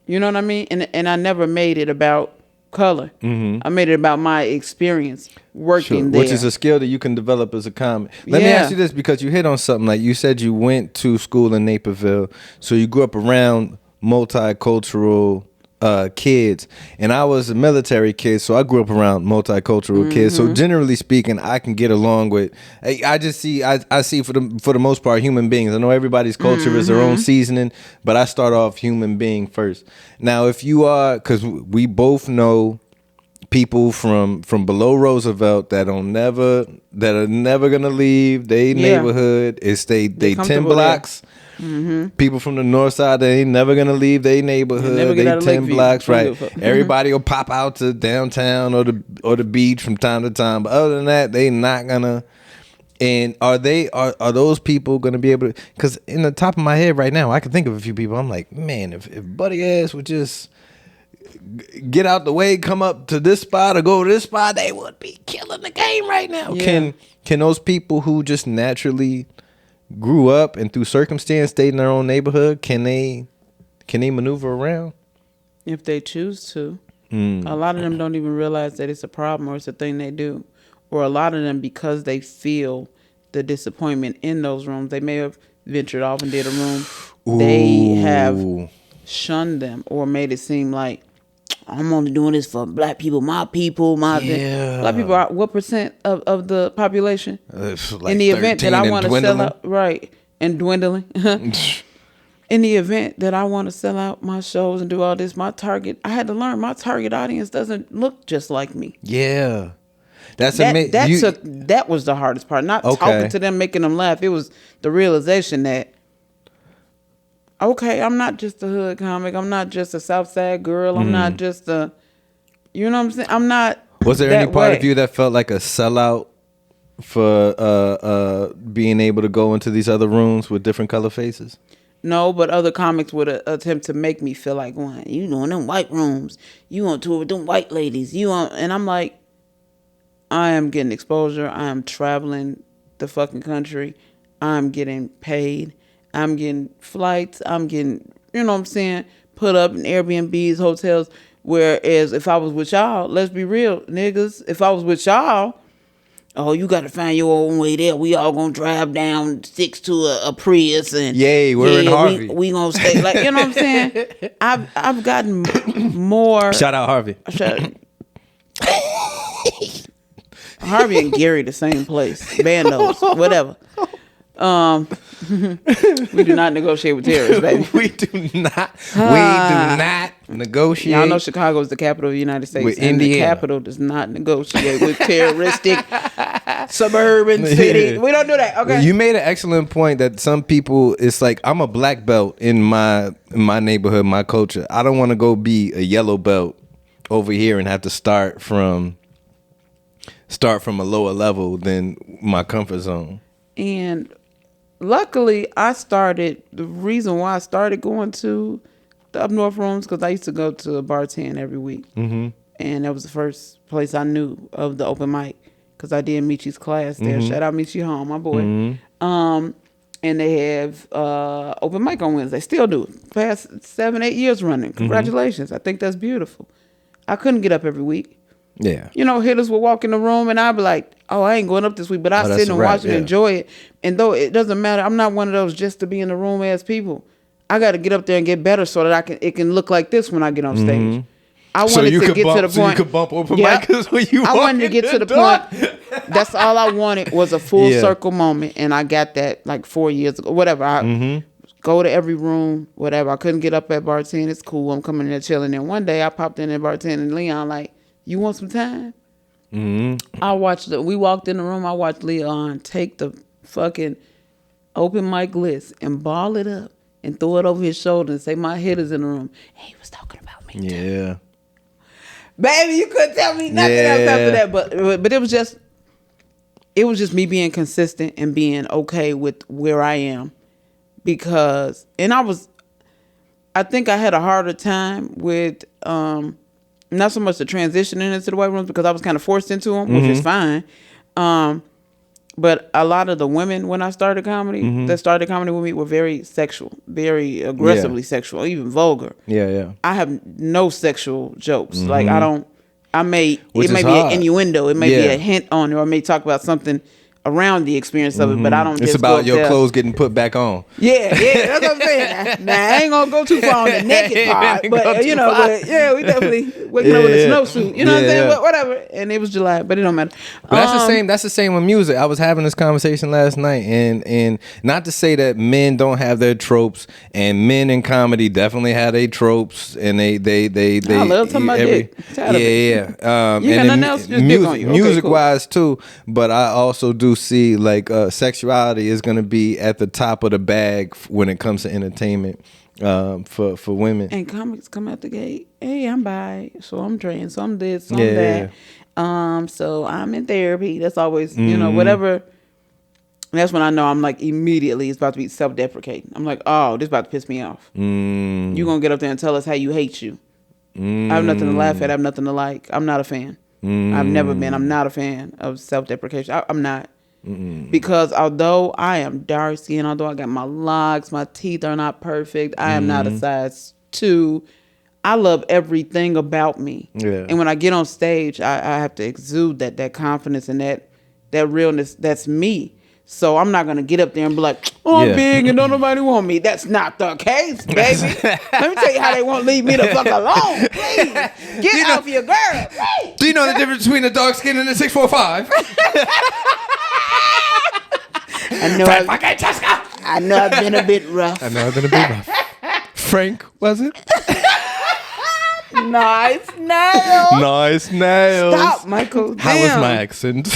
You know what I mean? And I never made it about color. I made it about my experience working there. Which is a skill that you can develop as a comic. Let me ask you this, because you hit on something. Like, you said you went to school in Naperville, so you grew up around multicultural kids, and I was a military kid, so I grew up around multicultural kids. So generally speaking, I can get along with. I just see I see for the most part human beings. I know everybody's culture is their own seasoning, but I start off human being first. Now, if you are, because we both know people from below Roosevelt that are never gonna leave their neighborhood. It's they 10 blocks. People from the north side, they ain't never gonna leave their neighborhood. They 10 blocks, right? Everybody will pop out to downtown or the beach from time to time. But other than that, they not gonna. And are those people gonna be able to? Because in the top of my head right now, I can think of a few people. I'm like, man, if Buddy Ass would just get out the way, come up to this spot or go to this spot, they would be killing the game right now. Yeah. Can those people who just naturally grew up and through circumstance stayed in their own neighborhood, can they maneuver around if they choose to? A lot of them don't even realize that it's a problem or it's a thing they do, or a lot of them, because they feel the disappointment in those rooms, they may have ventured off and did a room. Ooh. They have shunned them or made it seem like, I'm only doing this for black people, my black people are what percent of the population? Like in the event that I want to sell out, right, and dwindling. In the event that I want to sell out my shows and do all this, I had to learn my target audience doesn't look just like me. Yeah. That's amazing. That was the hardest part. Not talking to them, making them laugh. It was the realization that, okay, I'm not just a hood comic. I'm not just a South Side girl. I'm not just a, you know what I'm saying? I'm not. Was there any part of you that felt like a sellout for being able to go into these other rooms with different color faces? No, but other comics would attempt to make me feel like, well, you doing them white rooms. You on tour with them white ladies. And I'm like, I am getting exposure. I am traveling the fucking country. I'm getting paid. I'm getting flights. I'm getting, you know what I'm saying, put up in Airbnbs, hotels. Whereas if I was with y'all, let's be real, niggas, if I was with y'all, oh, you got to find your own way there. We all going to drive down 6 to a Prius. And yay, we're in Harvey. We going to stay. Like, you know what I'm saying? I've gotten more. Shout out Harvey. Harvey and Gary the same place. Bandos, whatever. We do not negotiate with terrorists, baby. We do not negotiate. Y'all know Chicago is the capital of the United States. With and Indiana. The capital does not negotiate with terroristic suburban city. We don't do that. Okay. You made an excellent point that some people, it's like, I'm a black belt in my neighborhood, my culture. I don't want to go be a yellow belt over here and have to start from a lower level than my comfort zone. And luckily, the reason why I started going to the Up North rooms, because I used to go to Bar 10 every week. Mm-hmm. And that was the first place I knew of the open mic, because I did Michi's class there. Mm-hmm. Shout out Michi Home, my boy. Mm-hmm. And they have open mic on Wednesday. Still do. Past 7-8 years running. Congratulations. Mm-hmm. I think that's beautiful. I couldn't get up every week. Yeah. You know, hitters would walk in the room and I'd be like, oh, I ain't going up this week, but I sit and watch and enjoy it. And though it doesn't matter, I'm not one of those just to be in the room as people. I got to get up there and get better so that it can look like this when I get on stage. I wanted to get to the point. So you could bump open micers when you walk I wanted to get to the point. That's all I wanted was a full circle moment. And I got that like 4 years ago, whatever. I go to every room, whatever. I couldn't get up at Bar 10. It's cool. I'm coming in there chilling. And one day I popped in at Bar 10 and Leon like, you want some time? Mm-hmm. We walked in the room. I watched Leon take the fucking open mic list and ball it up and throw it over his shoulder and say, my hitter's in the room. And he was talking about me. Yeah. Too. Baby, you couldn't tell me nothing else after that. But it was just me being consistent and being okay with where I am. Because, I think I had a harder time with, not so much the transitioning into the white rooms because I was kind of forced into them, which is fine. But a lot of the women when I started comedy, that started comedy with me were very sexual, very aggressively sexual, even vulgar. Yeah, yeah. I have no sexual jokes. Like it may be hard. an innuendo. It may be a hint on it, or I may talk about something around the experience of it, but I don't. It's just go about up your there. clothes getting put back on. Yeah, that's what I'm saying. Now I ain't gonna go too far on the naked part, but we definitely waking up with a snowsuit. You know what I'm saying? But whatever. And it was July, but it don't matter. But that's the same. That's the same with music. I was having this conversation last night, and not to say that men don't have their tropes, and men in comedy definitely have their tropes, and they I love talking about dick. Yeah. You got nothing else? Just dick on you. Okay, music cool. wise too, but I also do see like sexuality is going to be at the top of the bag when it comes to entertainment for women. And comics come out the gate. Hey, I'm bi, so I'm trans, so I'm this, so I'm that. So I'm in therapy. That's always whatever. That's when I know I'm like immediately it's about to be self-deprecating. I'm like, oh, this about to piss me off. You gonna get up there and tell us how you hate you? I have nothing to laugh at. I have nothing to like. I'm not a fan. I've never been. I'm not a fan of self-deprecation. I'm not. Because although I am dark skinned, although I got my locks, my teeth are not perfect, I am not a size 2. I love everything about me. Yeah. And when I get on stage, I have to exude that confidence and that realness. That's me. So I'm not going to get up there and be like, oh, I'm big and don't nobody want me. That's not the case, baby. Let me tell you how they won't leave me the fuck alone. Please. Get off your girl. Please. Do you know the difference between a dark skin and a 6'5"? I know I've been a bit rough. Frank, was it? Nice nails. Nice nails. Stop, Michael. How was my accent?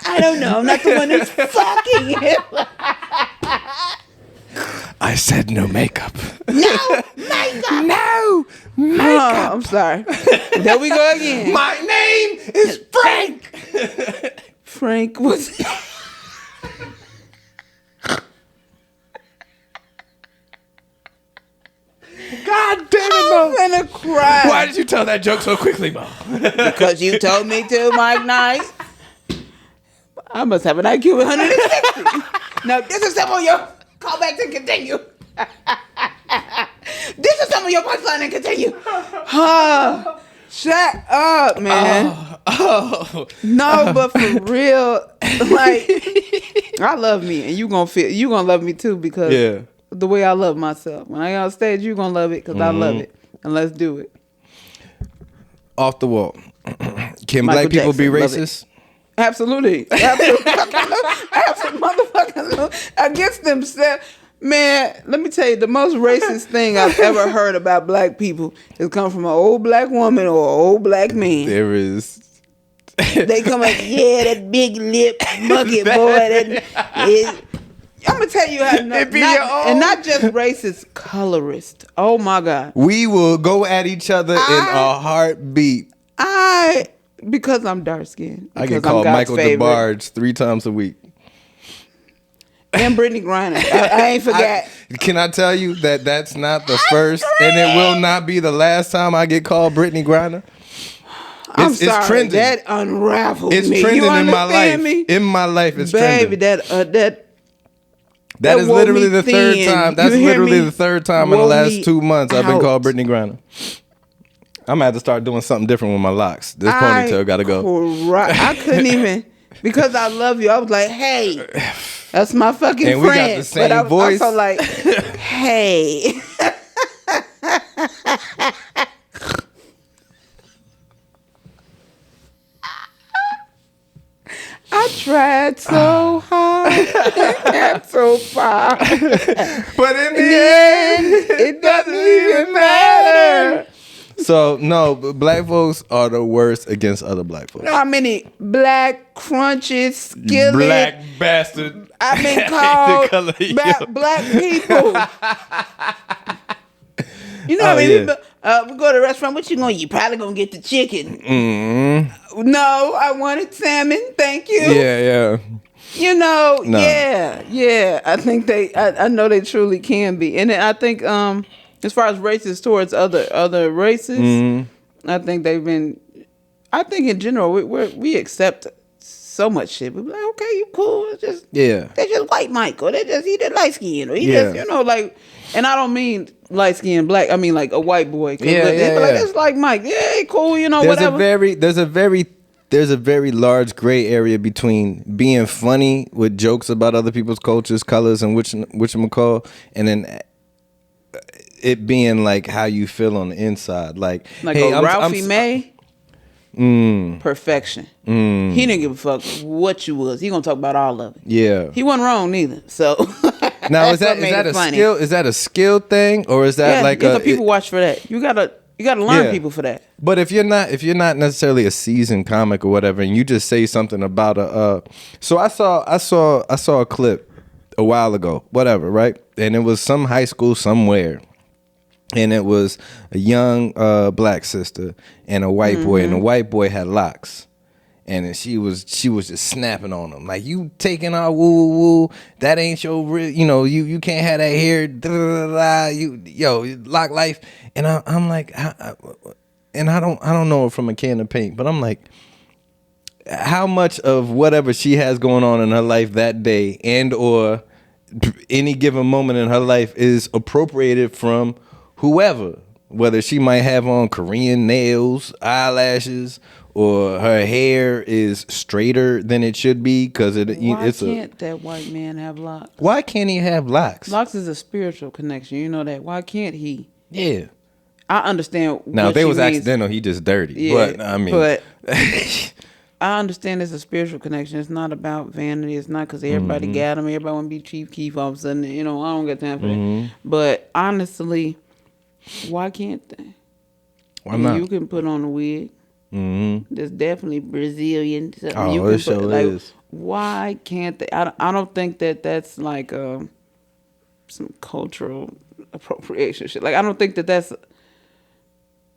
I don't know. I'm not the one who's fucking him. I said no makeup. No makeup. No makeup. Oh, I'm sorry. There we go again. My name is Frank. Frank was... God damn it, Mo. I'm gonna cry. Why did you tell that joke so quickly, Mo? Because you told me to, Mike Knight. I must have an IQ of 160. Now, this is some of your callbacks and continue. This is some of your punchline and continue. Shut up, man. No, but for real, like, I love me, and you gonna love me too because the way I love myself. When I get on stage, you gonna love it because I love it, and let's do it. Off the wall. Can Michael black people Jackson, be racist? Absolutely. Motherfucker, against themselves. Man, let me tell you, the most racist thing I've ever heard about black people is come from an old black woman or an old black man. There is. They come like, yeah, that big lip monkey boy. I'm gonna tell you how, not just racist, colorist. Oh my God. We will go at each other in a heartbeat. Because I'm dark skinned. I get called Michael DeBarge 3 times a week. And Brittany Griner. I ain't forgot. Can I tell you that that's not the first, and it will not be the last time I get called Brittany Griner? I'm sorry. It's trending. That unraveled me. It's trending in my life. Me? In my life, it's trending. Baby, that is literally the third time. That's literally the third time in the last 2 months I've been called Brittany Griner. I'm gonna have to start doing something different with my locks. This ponytail gotta go. I couldn't even, because I love you. I was like, hey, that's my fucking and friend. And we got the same but voice. I was also like, hey. I tried so hard and got so far. But in the end, it doesn't even matter. So, no, black folks are the worst against other black folks. How many black crunches, skillet, black bastard. I've been called black people. You know what I mean? We go to a restaurant, what you gonna eat? You probably gonna get the chicken. Mm-hmm. No, I wanted salmon. Thank you. Yeah. You know, no. Yeah. I think I know they truly can be. And I think, as far as racist towards other races, I think they've been. I think in general we accept so much shit. We be like, okay, you cool. It's just they just white Mike, or he just light skin, or he just like. And I don't mean light skin black. I mean like a white boy. They be like, it's like Mike. Yeah, cool. You know, there's whatever. There's a very there's a very large gray area between being funny with jokes about other people's cultures, colors, and whatchamacall, and then it being like how you feel on the inside. Like hey, a Ralphie May. Perfection. He didn't give a fuck what you was. He gonna talk about all of it. Yeah. He wasn't wrong neither. So now is that a skill? Is that a skill thing, or is that like a people watch for that? You gotta learn people for that. But if you're not necessarily a seasoned comic or whatever, and you just say something about so I saw a clip a while ago, whatever, right? And it was some high school somewhere. And it was a young black sister and a white boy, and the white boy had locks, and she was just snapping on him like, you taking our woo woo woo, that ain't your real, you can't have that hair, lock life, and I'm like, and I don't know it from a can of paint, but I'm like, how much of whatever she has going on in her life that day and or any given moment in her life is appropriated from whoever, whether she might have on Korean nails, eyelashes, or her hair is straighter than it should be because why can't that white man have locks? Why can't he have locks? Locks is a spiritual connection. You know that. Why can't he? Yeah. I understand. Now, if they was accidental, he just dirty. Yeah, but I mean, I understand it's a spiritual connection. It's not about vanity. It's not because everybody got him. Everybody want to be Chief Keef all of a sudden. I don't got time for that. But honestly, why can't they? Why not? You can put on a wig. That's definitely Brazilian. So you can put, is. Why can't they? I don't think that's like some cultural appropriation shit. Like I don't think that's.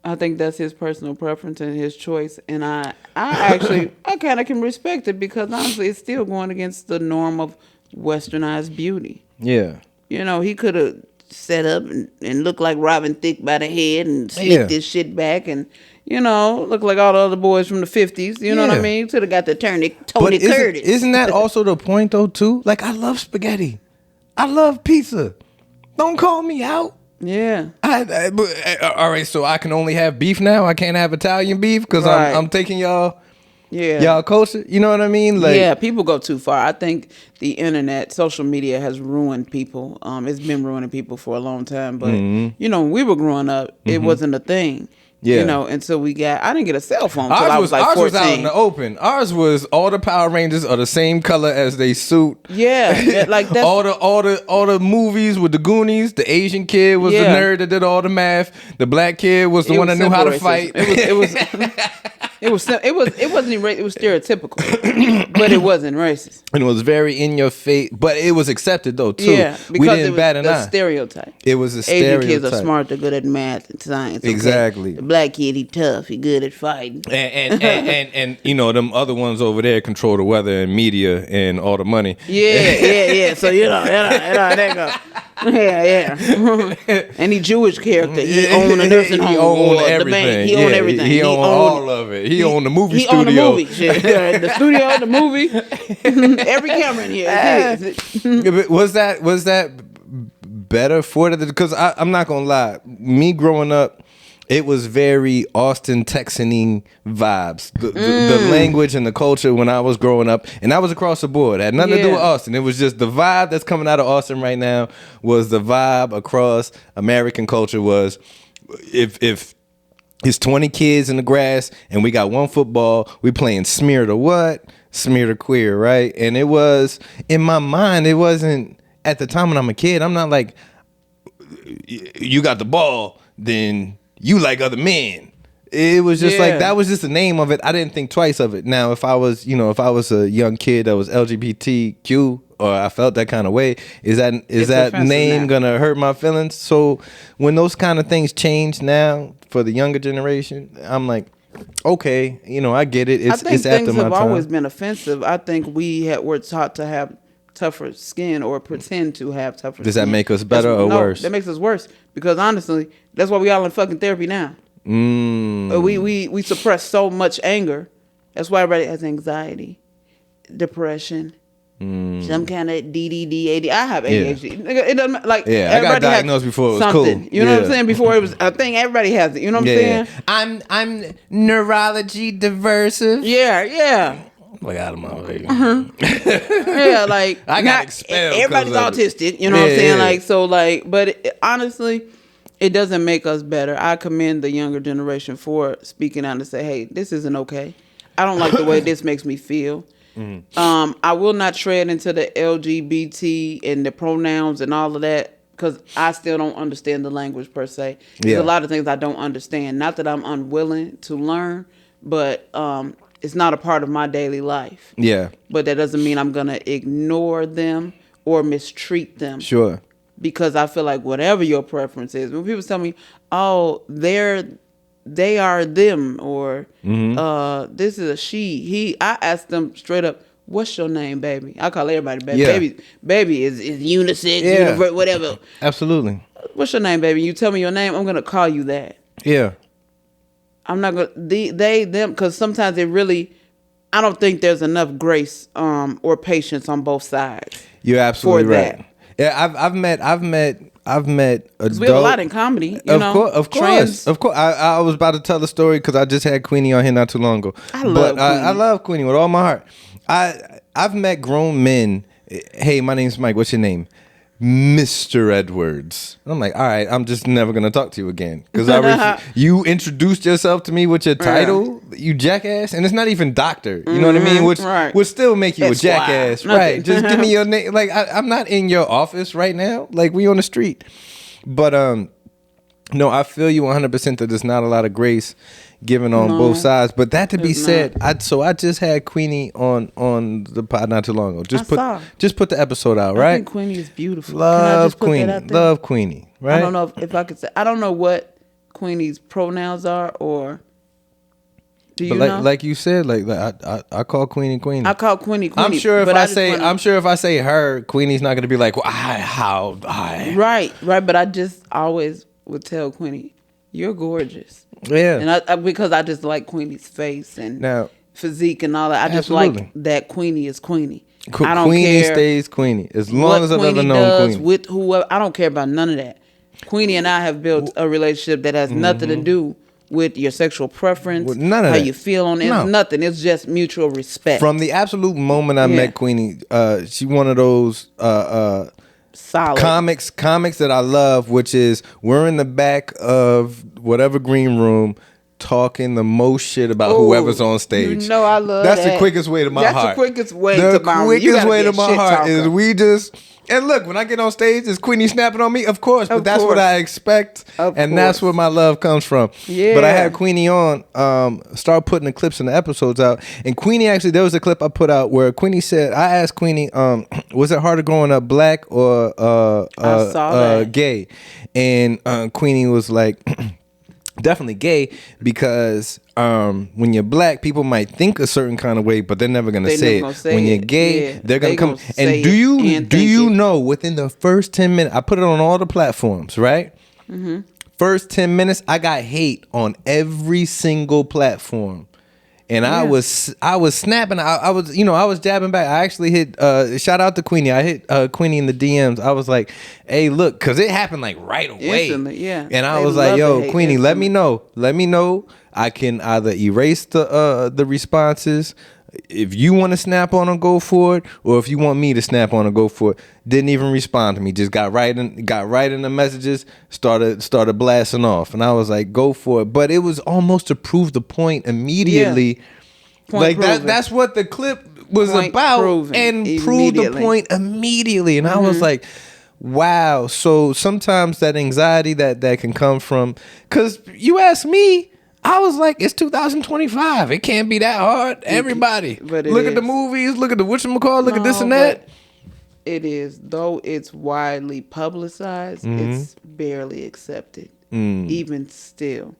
I think that's his personal preference and his choice, and I kind of can respect it because honestly, it's still going against the norm of westernized beauty. Yeah, he could have set up and looked like Robin Thicke by the head and slicked this shit back and look like all the other boys from the 50s. You know what I mean? You should have got the Tony Curtis. Isn't that also the point though too? Like I love spaghetti, I love pizza. Don't call me out. Yeah. All right, so I can only have beef now. I can't have Italian beef because I'm taking y'all culture. You know what I mean? Like, yeah, people go too far. I think the internet, social media has ruined people. It's been ruining people for a long time. But when we were growing up, it wasn't a thing. Yeah. until I didn't get a cell phone until I was like 14. Ours was out in the open. Ours was all the Power Rangers are the same color as they suit. Yeah, like that's all the movies with the Goonies. The Asian kid was the nerd that did all the math. The black kid was the one that knew how to fight. It was It wasn't even it was stereotypical, but it wasn't racist. And it was very in your face, but it was accepted though too. Yeah, because we didn't bat an eye. Stereotype. It was a stereotype. Asian kids are smart, they're good at math and science. Okay? Exactly. The black kid, he tough, he good at fighting. And them other ones over there control the weather and media and all the money. Yeah. So there go. Yeah. Any Jewish character, he owned a nursing home. He owned everything. The bank. He owned everything. He owned all of it. He owned the movie studio. He owned the movie. Shit. The studio, the movie, every camera in here. Was that better for it? Because I'm not gonna lie, me growing up, it was very Austin Texaning vibes. The language and the culture when I was growing up, and that was across the board. It had nothing to do with Austin. It was just the vibe that's coming out of Austin right now was the vibe across American culture was if it's 20 kids in the grass and we got one football, we playing smear to what? Smear to queer, right? And it was, in my mind, it wasn't, at the time when I'm a kid, I'm not like, you got the ball, then you like other men. It was just like, that was just the name of it. I didn't think twice of it. Now, if I was a young kid that was LGBTQ or I felt that kind of way, is that name gonna hurt my feelings? So when those kind of things change now for the younger generation, I'm like, okay, I get it. It's after my time. I think things have always been offensive. I think we're taught to have tougher skin or pretend to have tougher skin. Does that make us better or worse? That makes us worse because honestly, that's why we all in fucking therapy now. We suppress so much anger. That's why everybody has anxiety, depression, some kind of DDD, I have ADHD. It doesn't like I got diagnosed before it was something. cool. You know what I'm saying? Before it was a thing, everybody has it. You know what I'm saying? I'm neurology diversive. Yeah. Like out of my way. Yeah, like I got expelled. Everybody's autistic. You know what I'm saying? Like so, like, but honestly, it doesn't make us better. I commend the younger generation for speaking out and say, "Hey, this isn't okay. I don't like the way this makes me feel." I will not tread into the LGBT and the pronouns and all of that because I still don't understand the language per se. There's a lot of things I don't understand. Not that I'm unwilling to learn, but it's not a part of my daily life. Yeah. But that doesn't mean I'm gonna ignore them or mistreat them. Sure. Because I feel like whatever your preference is, when people tell me, "Oh, they are them," or "This is a she," he, I ask them straight up, "What's your name, baby?" I call everybody baby. Yeah. Baby is unisex, whatever. Absolutely. What's your name, baby? You tell me your name, I'm gonna call you that. Yeah. I'm not gonna they them because sometimes it really, I don't think there's enough grace or patience on both sides. You're absolutely right. That. Yeah, I've met adults. We have a lot in comedy, Of course. I was about to tell the story because I just had Queenie on here not too long ago. I love Queenie with all my heart. I've met grown men. Hey, my name's Mike. What's your name? Mr. Edwards. And I'm like, all right, I'm just never gonna talk to you again because you introduced yourself to me with your title, you jackass, and it's not even doctor. You know what I mean? Which would still make you a jackass, right? Just give me your name. Like I'm not in your office right now. Like we on the street. But no, I feel you 100% that there's not a lot of grace given on both sides. But that to be said, I just had Queenie on the pod not too long ago. Just put the episode out, right? I think Queenie is beautiful. Love Queenie. Love Queenie. Right? I don't know if I could say. I don't know what Queenie's pronouns are, or do you know? Like you said, like I call Queenie Queenie. I call Queenie Queenie. I'm sure if I say her, Queenie's not gonna be like, well, Right. But I just always would tell Queenie, "You're gorgeous." Yeah. And I because I just like Queenie's face and physique and all that. I just like that Queenie is Queenie. I don't Queenie care stays Queenie as long as I've ever known Queenie. With whoever, I don't care about none of that. Queenie and I have built a relationship that has nothing to do with your sexual preference, none of how that. you feel on it. Nothing. It's just mutual respect. From the absolute moment I met Queenie, she one of those solid comics that I love, which is we're in the back of whatever green room talking the most shit about whoever's on stage. You know I love That's that. the quickest way to my heart. That's the quickest way to my heart. The quickest way to my heart is we just. And look, when I get on stage, is Queenie snapping on me? Of course, but that's what I expect, and that's where my love comes from. Yeah. But I had Queenie on, start putting the clips and the episodes out, and Queenie actually, there was a clip I put out where Queenie said, I asked Queenie, was it harder growing up black or gay? And Queenie was like, definitely gay, because when you're black, people might think a certain kind of way, but they're never gonna say it. When you're gay, they're gonna come. And do you know within the first 10 minutes, I put it on all the platforms, right? Mm-hmm. First 10 minutes, I got hate on every single platform. And I was snapping. I was jabbing back. I actually hit. Shout out to Queenie. I hit Queenie in the DMs. I was like, "Hey, look," because it happened like right away. Instantly, yeah. And I was like, "Yo, Queenie, let me know. Let me know. I can either erase the responses. If you want to snap on or go for it, or if you want me to snap on or go for it." Didn't even respond to me. Just got right in the messages. Started blasting off, and I was like, "Go for it!" But it was almost to prove the point immediately. Yeah. Like that's what the clip was about, and prove the point immediately. And I was like, "Wow!" So sometimes that anxiety that can come from, because you ask me. I was like, it's 2025. It can't be that hard. Everybody. Look at the movies. Look at the whatchamacallit. Look at this and that. It is. Though it's widely publicized, it's barely accepted. Even still.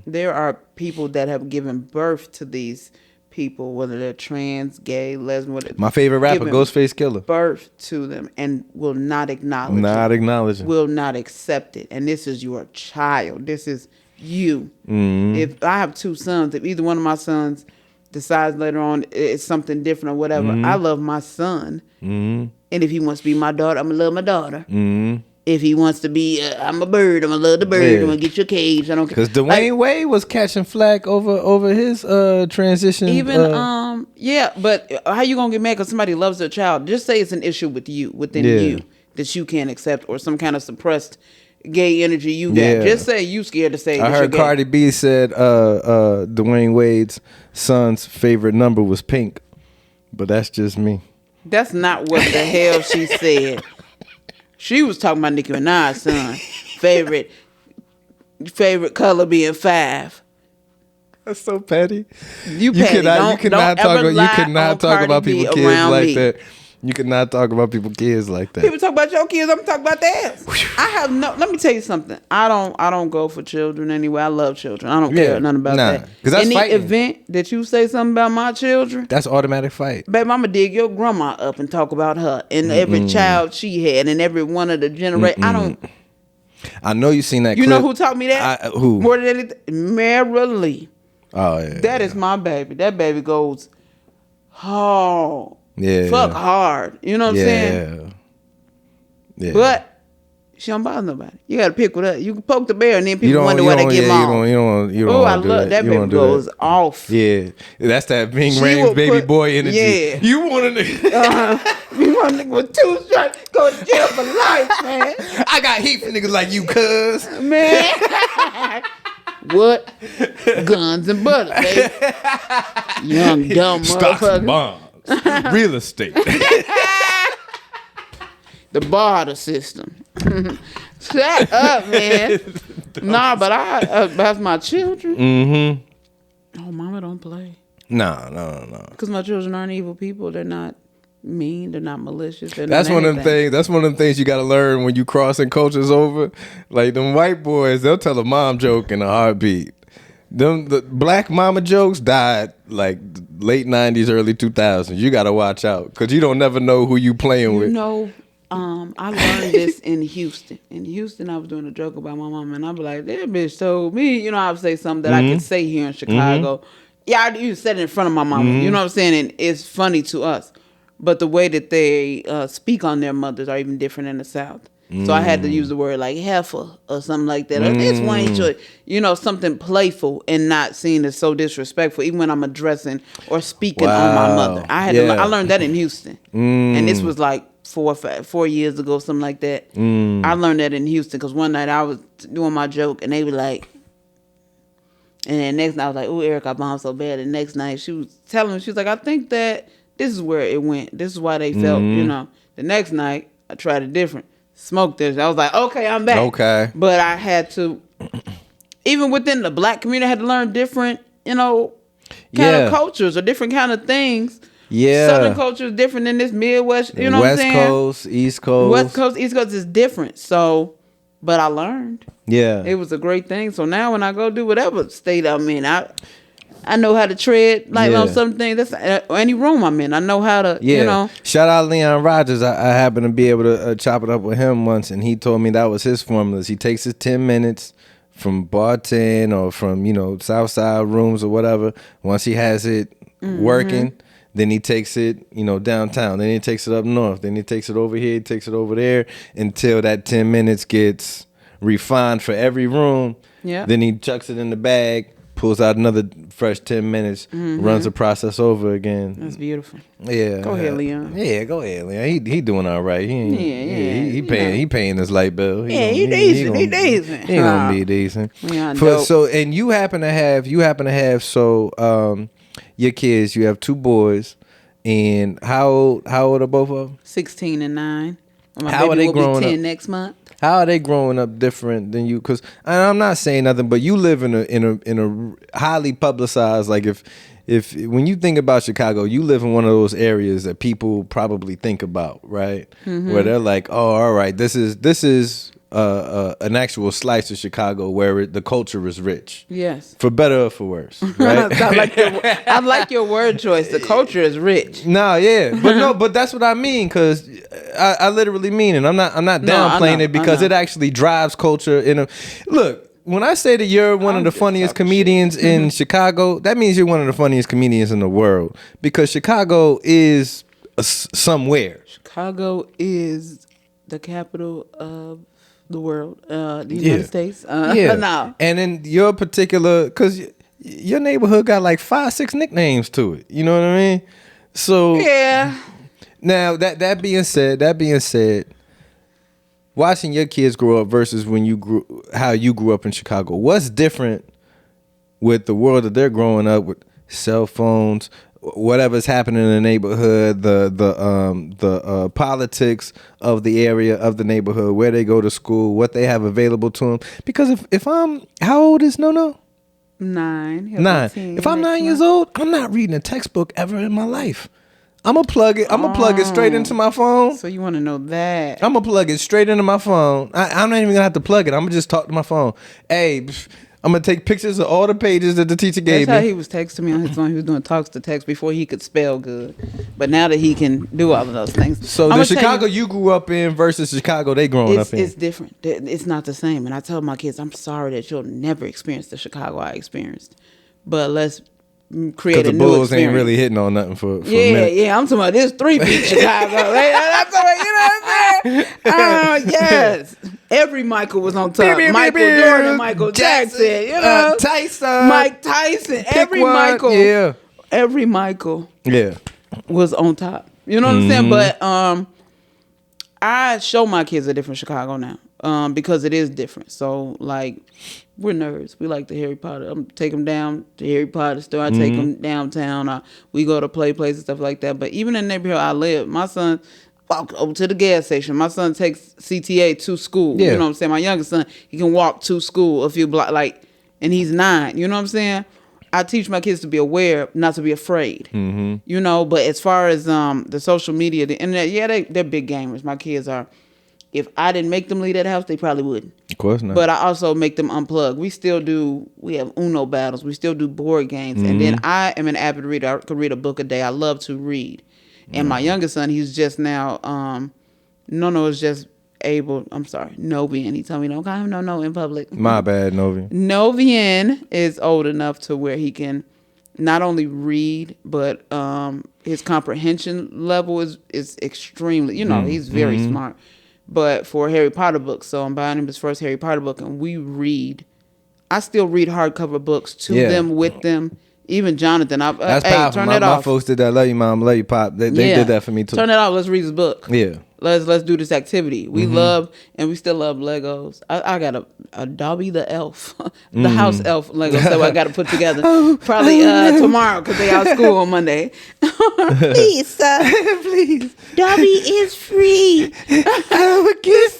There are people that have given birth to these people, whether they're trans, gay, lesbian, whatever. My favorite rapper, Ghostface Killah. Birth to them and will not acknowledge it. Will not accept it. And this is your child. This is you. If I have two sons, if either one of my sons decides later on it's something different or whatever. I love my son. And if he wants to be my daughter, I'm going to love my daughter. If he wants to be, I'm a bird, I'm going to love the bird. I'm going to get your cage. I don't care. Because Dwayne Wade was catching flack over his transition. Even, yeah, but how you going to get mad because somebody loves their child? Just say it's an issue within you, that you can't accept, or some kind of suppressed gay energy you got. Yeah. Just say you scared to say. I heard Cardi B said Dwayne Wade's son's favorite number was pink, but that's just me. That's not what the hell she said. She was talking about Nicki Minaj's son favorite color being 5. That's so petty. You cannot talk about people's kids like that. You cannot talk about people's kids like that. People talk about your kids. I'm talking about theirs. Let me tell you something. I don't go for children anyway. I love children. I don't care nothing about that. Any event that you say something about my children, that's automatic fight. Babe, I'ma dig your grandma up and talk about her and every child she had and every one of the generations. I know you seen that. You clip. know who taught me that? Who? More than anything, Marilee. Oh yeah. That is my baby. That baby goes, fuck hard. You know what I'm saying? Yeah. But she don't bother nobody. You got to pick with her. You can poke the bear and then people wonder why they get on. You don't. I love that baby goes off. Yeah, that's that Bing Rames baby boy energy. Yeah. You want a nigga. You want a nigga with 2 strikes, go to jail for life, man. I got heat for niggas like you, cuz. Man. What? Guns and bullets, baby. Young, dumb Stocks motherfucker. and bonds. Real estate. The barter system. Shut up, man. Nah, but that's my children. Mm-hmm. Oh, mama don't play. No. Because my children aren't evil people. They're not mean. They're not malicious. That's one of them things. That's one of them things you got to learn when you crossing cultures over. Like them white boys, they'll tell a mom joke in a heartbeat. The black mama jokes died like late 90s, early 2000s. You got to watch out because you don't never know who you playing with. I learned this in Houston. In Houston, I was doing a joke about my mom, and I'd be like, that bitch told me, I would say something that I could say here in Chicago. Yeah, you said it in front of my mama. You know what I'm saying? And it's funny to us. But the way that they speak on their mothers are even different in the South. So I had to use the word like heifer or something like that. Or this one ain't your, something playful and not seen as so disrespectful, even when I'm addressing or speaking on my mother. I learned that in Houston. And this was like 4 years ago, something like that. I learned that in Houston because one night I was doing my joke and they were like, and then next night I was like, "Oh, Eric, I bombed so bad." And next night she was telling me, she was like, "I think that this is where it went. This is why they felt, The next night I tried it different. Smoked this. I was like, okay, I'm back. Okay. But I had to, even within the black community, I had to learn different, kind of cultures or different kind of things. Yeah. Southern culture is different than this Midwest, what I'm saying? West Coast, East Coast. West Coast, East Coast is different. So, but I learned. Yeah. It was a great thing. So now when I go do whatever state I'm in, I know how to tread on some things. That's any room I'm in. I know how to, Shout out Leon Rogers. I happened to be able to chop it up with him once, and he told me that was his formulas. He takes his 10 minutes from bartend or from, Southside rooms or whatever. Once he has it working, then he takes it, downtown. Then he takes it up north. Then he takes it over here. He takes it over there until that 10 minutes gets refined for every room. Yeah. Then he chucks it in the bag. Pulls out another fresh 10 minutes, runs the process over again. That's beautiful. Yeah. Go ahead, Leon. Yeah, go ahead, Leon. He doing all right. He paying his light bill. He decent. He decent. He gonna be decent. And you happen to have your kids. You have 2 boys, and how old are both of them? 16 and 9. How are they growing up? 10 next month. How are they growing up different than you? Because I'm not saying nothing, but you live in a highly publicized, like if when you think about Chicago, you live in one of those areas that people probably think about, right? Where they're like, oh, all right, this is an actual slice of Chicago where the culture is rich. Yes. For better or for worse, right? I like your word choice. The culture is rich. But that's what I mean, because I literally mean it. I'm not downplaying it because it actually drives culture. Look, when I say that you're one of the funniest comedians in Chicago, that means you're one of the funniest comedians in the world, because Chicago is somewhere. Chicago is the capital of the world, the United States. No. And in your particular, because your neighborhood got like 5-6 nicknames to it. You know what I mean? So yeah. Now that being said, watching your kids grow up versus how you grew up in Chicago, what's different with the world that they're growing up with, cell phones, whatever's happening in the neighborhood, the politics of the area, of the neighborhood, where they go to school, what they have available to them? Because if I'm, how old is No? 9. 9. If I'm 9 years old, I'm not reading a textbook ever in my life. I'm gonna plug it straight into my phone. So you want to know that? I'm gonna plug it straight into my phone. I'm not even gonna have to plug it. I'm gonna just talk to my phone. Hey, I'm gonna take pictures of all the pages that the teacher gave me. That's how he was texting me on his phone. He was doing talks to text before he could spell good. But now that he can do all of those things. So the Chicago you grew up in versus Chicago they growing up in. It's different. It's not the same. And I tell my kids, I'm sorry that you'll never experience the Chicago I experienced. But let's create a new experience. Because the Bulls ain't really hitting on nothing for a minute. Yeah. I'm talking about this 3-peat Chicago. That's what, you know what I'm saying? Yes. Every Michael was on top. Michael Jordan, Michael Jackson, you know. Tyson. Mike Tyson. Every Michael. Yeah. Every Michael. Yeah. Was on top. You know what I'm saying? But I show my kids a different Chicago now. Because it is different. So like we're nerds. We like the Harry Potter. I'm take them down to Harry Potter store. I take them downtown. We go to play places and stuff like that. But even in the neighborhood I live, my son walk over to the gas station. My son takes CTA to school. Yeah. You know what I'm saying? My youngest son, he can walk to school a few blocks, and he's 9. You know what I'm saying? I teach my kids to be aware, not to be afraid. You know, but as far as the social media, the internet, yeah, they're big gamers. My kids are. If I didn't make them leave that house, they probably wouldn't. Of course not. But I also make them unplug. We have Uno battles. We still do board games. And then I am an avid reader. I could read a book a day. I love to read. And my youngest son, he's just now, Nono is just able, I'm sorry, Novian. He told me don't call him No in public. My bad, Novian. Novian is old enough to where he can not only read, but his comprehension level is extremely, he's very smart. But for Harry Potter books, so I'm buying him his first Harry Potter book, and we read. I still read hardcover books to them, with them. Even Jonathan, that's powerful. Turn my, that off. My folks did that. Love you, mom. Love you, pop. They did that for me too. Turn that off. Let's read this book. Yeah. Let's do this activity. We love, and we still love Legos. I got a Dobby the elf, the house elf Lego set I got to put together. Probably tomorrow because they out of school on Monday. Please, sir. Please. Dobby is free. I would get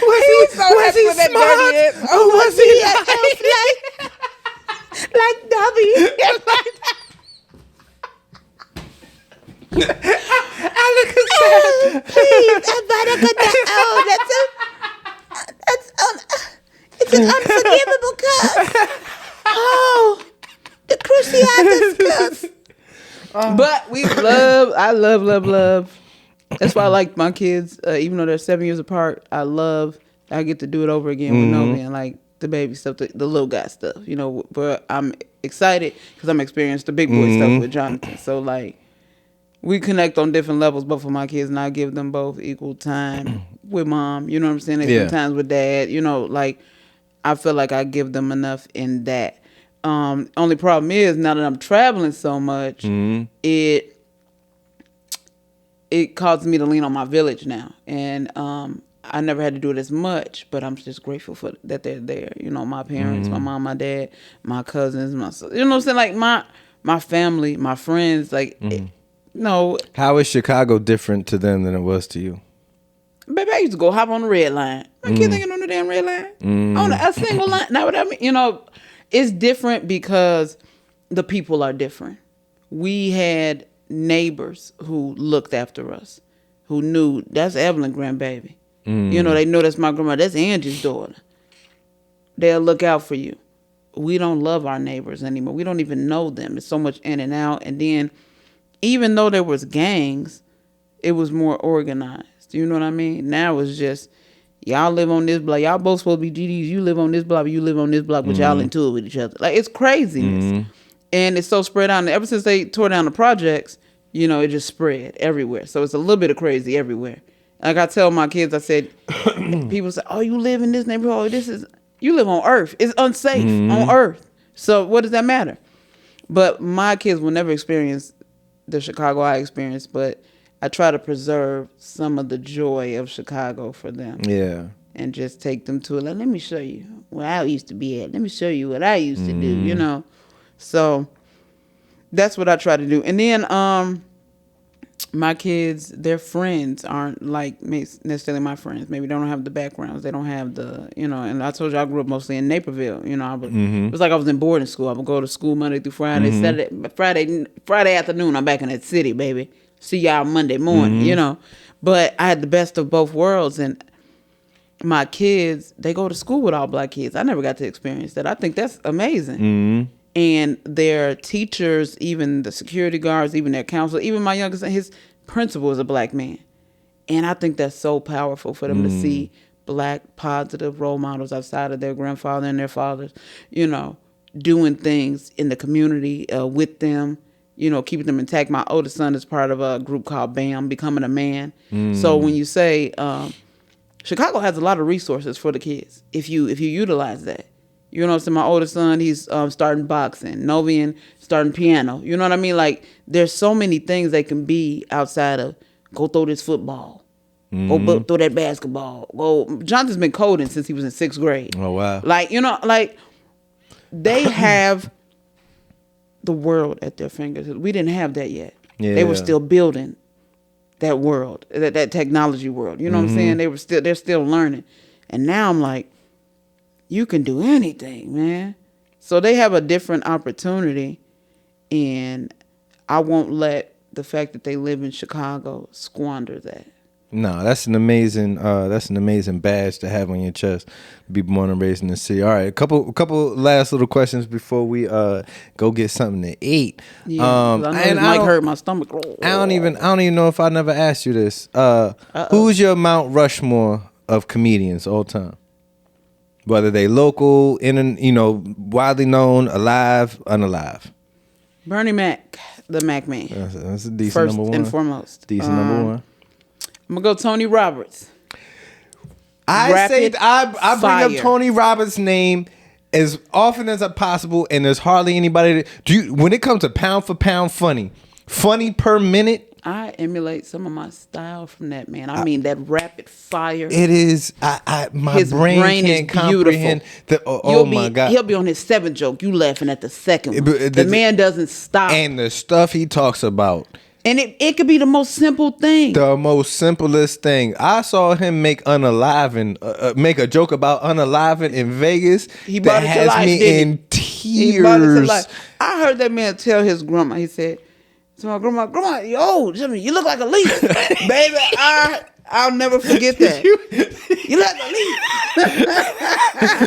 was he smart? Or was he an elf like Dobby? I look at that. Please, it's an unforgivable curse. Oh, the Cruciatus curse. But I love. That's why I like my kids, even though they're 7 years apart. I get to do it over again with Novi and like the baby stuff, the little guy stuff, But I'm excited because I'm experiencing the big boy stuff with Jonathan. So like. We connect on different levels, both of my kids, and I give them both equal time with mom. You know what I'm saying? They sometimes with dad. Like I feel like I give them enough in that. Only problem is now that I'm traveling so much, it causes me to lean on my village now, and I never had to do it as much. But I'm just grateful for that they're there. My parents, my mom, my dad, my cousins, my you know what I'm saying? Like my family, my friends, like. No. How is Chicago different to them than it was to you? Baby, I used to go hop on the red line. My kids ain't on the damn red line. On a single line. Now what I mean, it's different because the people are different. We had neighbors who looked after us, who knew that's Evelyn grandbaby. They know that's my grandma. That's Angie's daughter. They'll look out for you. We don't love our neighbors anymore. We don't even know them. It's so much in and out. And then even though there was gangs, it was more organized. You know what I mean? Now it's just, y'all live on this block. Y'all both supposed to be GDs. You live on this block, you live on this block, but y'all into it with each other. Like, it's craziness. And it's so spread out. And ever since they tore down the projects, you know, it just spread everywhere. So it's a little bit of crazy everywhere. Like I tell my kids, I said, people say, oh, you live in this neighborhood. You live on Earth. It's unsafe on Earth. So what does that matter? But my kids will never experience the Chicago I experienced, but I try to preserve some of the joy of Chicago for them. Yeah. And just take them to it. Like, let me show you where I used to be at. Let me show you what I used to do, you know. So that's what I try to do. And then my kids, their friends aren't like necessarily my friends. Maybe they don't have the backgrounds. They don't have the, you know, and I told you I grew up mostly in Naperville. You know, it was like I was in boarding school. I would go to school Monday through Friday. Friday afternoon, I'm back in that city, baby. See y'all Monday morning, you know. But I had the best of both worlds. And my kids, they go to school with all black kids. I never got to experience that. I think that's amazing. And their teachers, even the security guards, even their counselor, even my youngest, his principal is a black man. And I think that's so powerful for them to see black positive role models outside of their grandfather and their fathers, you know, doing things in the community with them, you know, keeping them intact. My oldest son is part of a group called BAM, Becoming a Man. So when you say Chicago has a lot of resources for the kids if you utilize that. You know what I'm saying? My oldest son, he's starting boxing. Novian starting piano. You know what I mean? Like, there's so many things they can be outside of go throw this football. Go throw that basketball. Jonathan's been coding since he was in 6th grade. Oh, wow. Like, you know, like, they have the world at their fingertips. We didn't have that yet. Yeah. They were still building that world, that technology world. You know what I'm saying? They're still learning. And now I'm like, you can do anything, man. So they have a different opportunity, and I won't let the fact that they live in Chicago squander that. No, that's an amazing badge to have on your chest. Be born and raised in the city. All right, a couple last little questions before we go get something to eat. Yeah, I know it might hurt my stomach. I don't even know if I never asked you this. Who's your Mount Rushmore of comedians all time? Whether they local, widely known, alive, unalive. Bernie Mac, the Mac Man. That's a decent First number one. and foremost. Decent number one. I'm gonna go Tony Roberts. I bring up Tony Roberts' name as often as possible, and there's hardly anybody when it comes to pound for pound funny per minute. I emulate some of my style from that man. I mean, that rapid fire. It is. My brain can't comprehend. My God! He'll be on his 7th joke. You laughing at the 2nd one. The man doesn't stop. And the stuff he talks about. And it could be the most simple thing. The most simplest thing. I saw him make make a joke about Unaliving in Vegas. He brought it to life, in tears. He brought it to life. I heard that man tell his grandma. He said, to my grandma, yo, Jimmy, you look like a leaf. Baby, I'll never forget that. You look like a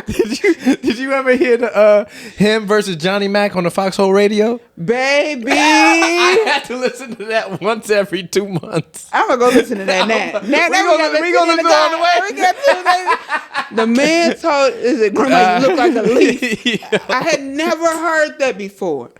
leaf. Did you ever hear him versus Johnny Mac on the Foxhole Radio? Baby. I had to listen to that once every 2 months. I'm going to go listen to that now. We going to listen on the way. The man told his grandma, you look like a leaf. Yeah. I had never heard that before.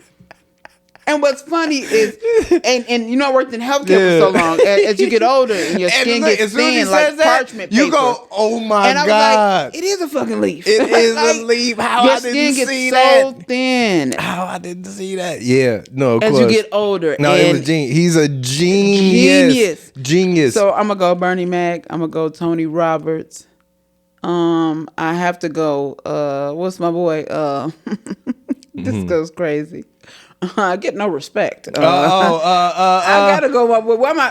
And what's funny is, and you know, I worked in healthcare for so long. As you get older and your skin gets thin like parchment paper. You go, oh my and I was God. like, it is a fucking leaf. It is a leaf. How I didn't see that. Your skin gets so thin. How I didn't see that. Yeah, no, of course. As you get older. No, it was genius. He's a genius. So I'm going to go Bernie Mac. I'm going to go Tony Roberts. I have to go, what's my boy? This goes crazy. I get no respect. I gotta go.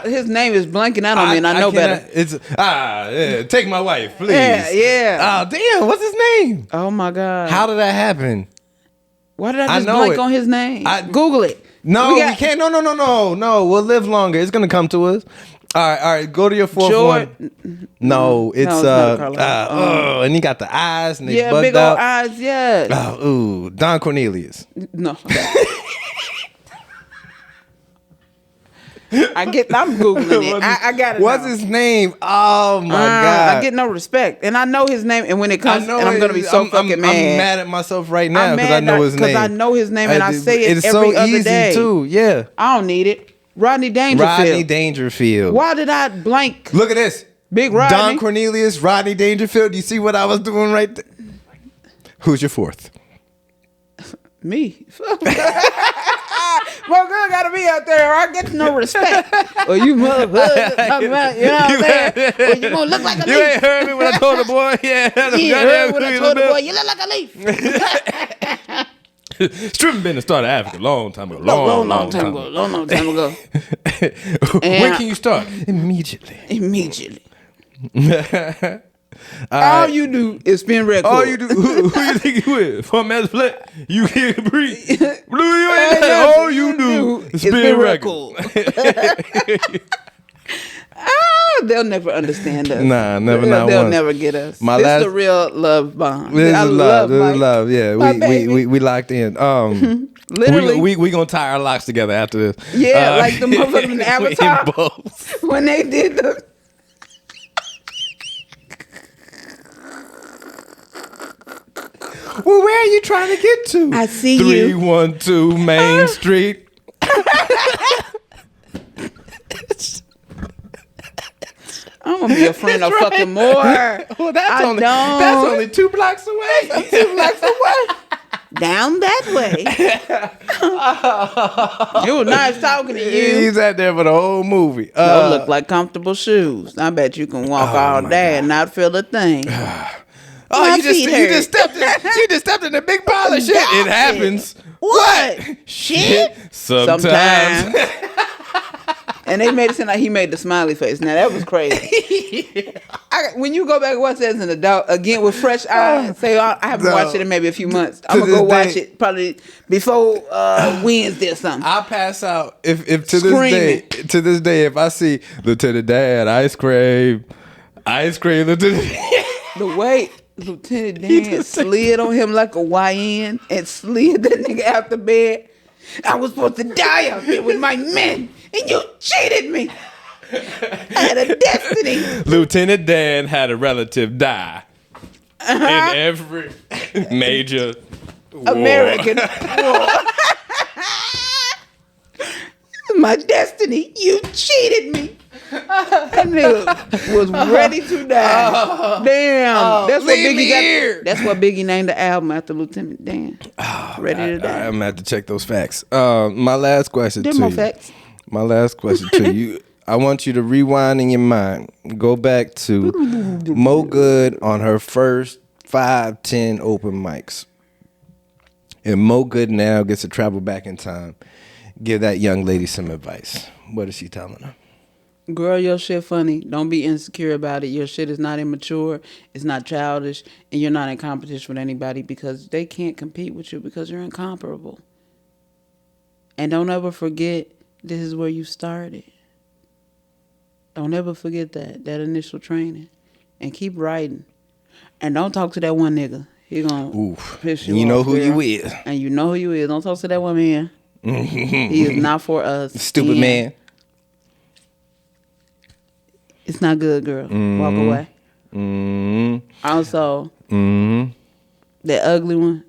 His name is blanking out on me, and I know better. Take my wife, please. Yeah. Oh, damn, what's his name? Oh my God. How did that happen? Why did I just blank on his name? Google it. No, we can't. No. We'll live longer. It's gonna come to us. All right. Go to your fourth one. No, it's and he got the eyes and they bugged big out. Old eyes. Yes. Don Cornelius. No. I'm Googling it. I got it. What's his name? Oh my God. I get no respect. And I know his name. And when it comes, and I'm going to be so fucking mad. I'm mad at myself right now because I know his name. Because I know his name and I say it it's every so other easy day. too. Yeah. I don't need it. Rodney Dangerfield. Why did I blank? Look at this. Big Rodney. Don Cornelius, Rodney Dangerfield. You see what I was doing right there? Who's your fourth? Me. Well, girl gotta be out there or I get no respect. Or you motherfucker talking about, you know what I'm saying? Or you gonna look like a leaf. You ain't heard me when I told the boy. Yeah, heard when I told the boy, you look like a leaf. Stripping business started in Africa a long time ago. Long time ago. When can you start? Immediately. All you do is spin record. All you do, who you think you is? From Play, you can't breathe. Blue, you ain't all you do is spin record. They'll never understand us. Nah, never. They'll never get us. This is the real love bond. This is love. Yeah, we locked in. Literally, we gonna tie our locks together after this. Yeah, like the motherfuckers in Avatar when they did the. Well, where are you trying to get to? I see 312 Main Street. I'm gonna be a friend of fucking more. Well, that's only 2 blocks away. 2 blocks away. Down that way. It was nice talking to you. He's out there for the whole movie. Those look like comfortable shoes. I bet you can walk all day and not feel a thing. You just stepped in a big pile of shit. It happens. What? Shit? Sometimes. And they made it seem like he made the smiley face. Now that was crazy. When you go back and watch that as an adult again with fresh eyes, say I haven't watched it in maybe a few months. I'm gonna go watch it probably before Wednesday or something. I'll pass out if to this day if I see Lieutenant Dan ice cream, Lieutenant. The way Lieutenant Dan slid on him like a YN and slid that nigga out the bed. I was supposed to die out there with my men, and you cheated me. I had a destiny. Lieutenant Dan had a relative die in every major American war. My destiny. You cheated me. That nigga was ready to die. Damn. That's what Biggie That's what Biggie named the album after Lieutenant Dan. Ready to die. I'm gonna have to check those facts. My last question to you. Facts. My last question to you. I want you to rewind in your mind. Go back to Mo Good on her first 5-10 open mics. And Mo Good now gets to travel back in time. Give that young lady some advice. What is she telling her? Girl, your shit funny. Don't be insecure about it. Your shit is not immature. It's not childish. And you're not in competition with anybody because they can't compete with you because you're incomparable. And don't ever forget this is where you started. Don't ever forget that initial training. And keep writing. And don't talk to that one nigga. He gonna piss you off. You know who you is. And you know who you is. Don't talk to that one man. He is not for us. Stupid man. It's not good, girl. Walk away. Also, that ugly one,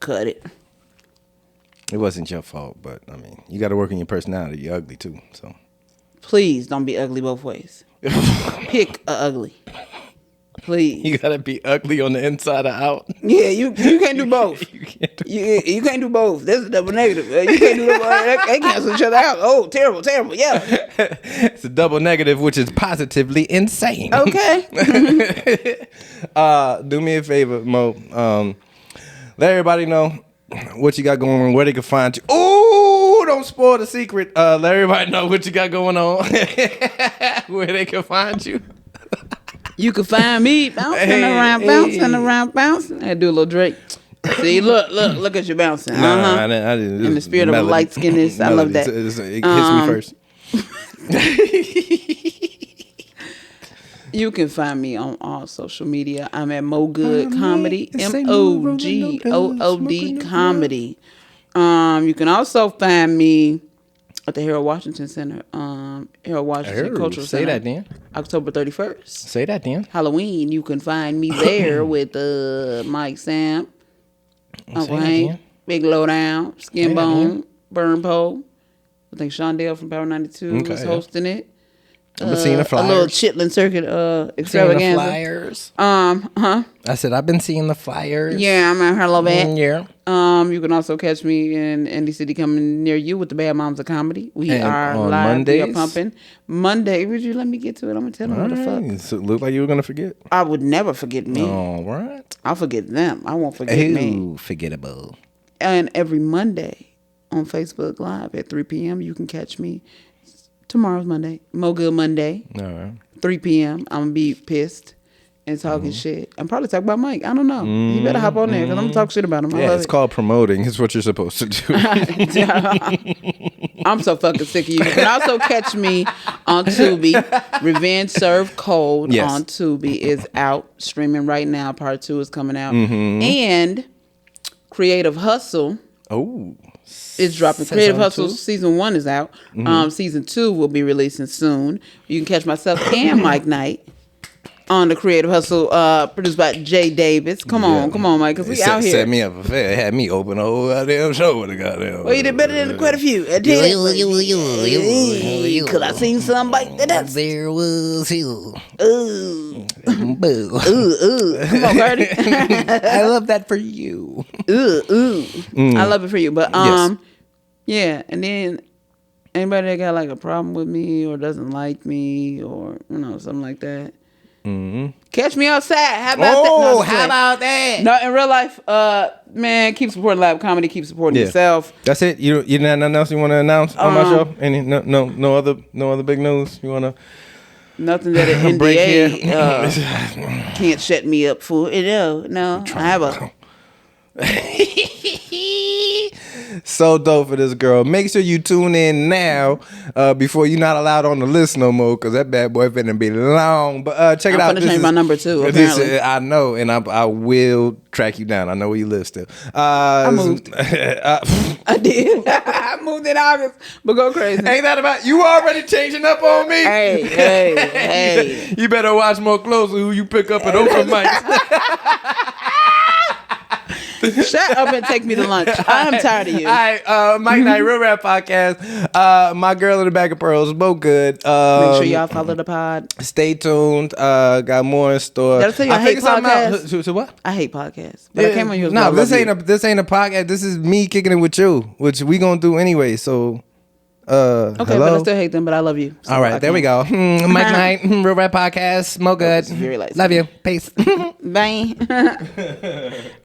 cut it. It wasn't your fault, but I mean, you got to work on your personality. You're ugly too, so. Please don't be ugly both ways. Pick a ugly. Please. You gotta be ugly on the inside or out. Yeah, you can't do both. you can't do both. That's a double negative. You can't do both. They cancel each other out. Oh, terrible. Yeah. It's a double negative, which is positively insane. Okay. Do me a favor, Mo. Let everybody know what you got going on, where they can find you. Ooh, don't spoil the secret. Let everybody know what you got going on, where they can find you. You can find me bouncing around. I do a little Drake. See, look at you bouncing. I didn't. In the spirit of a light skinness, I love that. It hits me first. You can find me on all social media. I'm at Mo Good Comedy, MOGOOD Comedy. You can also find me at the Harold Washington Center. Harold Washington Cultural Say Center. that then. October 31st. Say that then. Halloween. You can find me there with Mike Samp, Uncle Hank, Big Lowdown, Skin Bone, Burn Pole. I think Shondell from Power 92 was hosting it. I've been seeing the flyers. A little Chitlin Circuit extravaganza. Seeing the flyers. I said I've been seeing the flyers. Yeah, I'm out here a little bit. Yeah. You can also catch me in Indy City coming near you with the Bad Moms of Comedy. We are on live. Mondays? We are pumping. Monday, would you let me get to it? I'm going to tell them what the fuck. So it looked like you were going to forget. I would never forget me. All right. I'll forget them. I won't forget me. Forgettable. And every Monday on Facebook Live at 3 p.m., you can catch me. Tomorrow's Monday. Mo Good Monday. All right. 3 p.m. I'm going to be pissed and talking shit. I'm probably talking about Mike. I don't know. You better hop on there because I'm going to talk shit about him. Yeah, it's called promoting. It's what you're supposed to do. I'm so fucking sick of you. You can also catch me on Tubi. Revenge Serve Cold on Tubi is out. Streaming right now. Part 2 is coming out. And Creative Hustle. Oh. It's dropping. Creative Hustle season 1 is out. Season 2 will be releasing soon. You can catch myself and Mike Knight on the Creative Hustle, produced by Jay Davis. Come on, Mike, because we out here. Set me up a fair. Had me open a whole goddamn show with a goddamn. Well, you did better than quite a few. Because I seen somebody that there was you. Ooh. Boo. Come on, Cardi. I love that for you. I love it for you. But yeah, and then anybody that got like a problem with me or doesn't like me or something like that. Catch me outside. How about that? Oh, how about that? No, in real life, man, keep supporting live comedy. Keep supporting yourself. That's it. You got nothing else you want to announce on my show? Any no other big news you want to? Nothing that an NDA can't shut me up for. No, I have a. So dope for this girl. Make sure you tune in now before you're not allowed on the list no more because that bad boy finna be long. But check it out. I'm finna change my number too, apparently. I know, and I will track you down. I know where you live still. I moved. I did. I moved in August, but go crazy. Ain't that about you already changing up on me? Hey. You better watch more closely who you pick up at open mics. Shut up and take me to lunch. I am tired of you. All right, Mike Knight, Real Rap Podcast. My girl in the bag of pearls, both good. Make sure y'all follow the pod. Stay tuned. Got more in store. Did I tell you I hate podcasts? So what? I hate podcasts. But I came on yours. No, this ain't a podcast. This is me kicking it with you, which we gonna do anyway. So. Okay, hello? but I still hate them, but I love you. So all right, there we go. Mike Knight, Real Rap Podcast, Mo Good. Very light. Love you. Peace. Bye.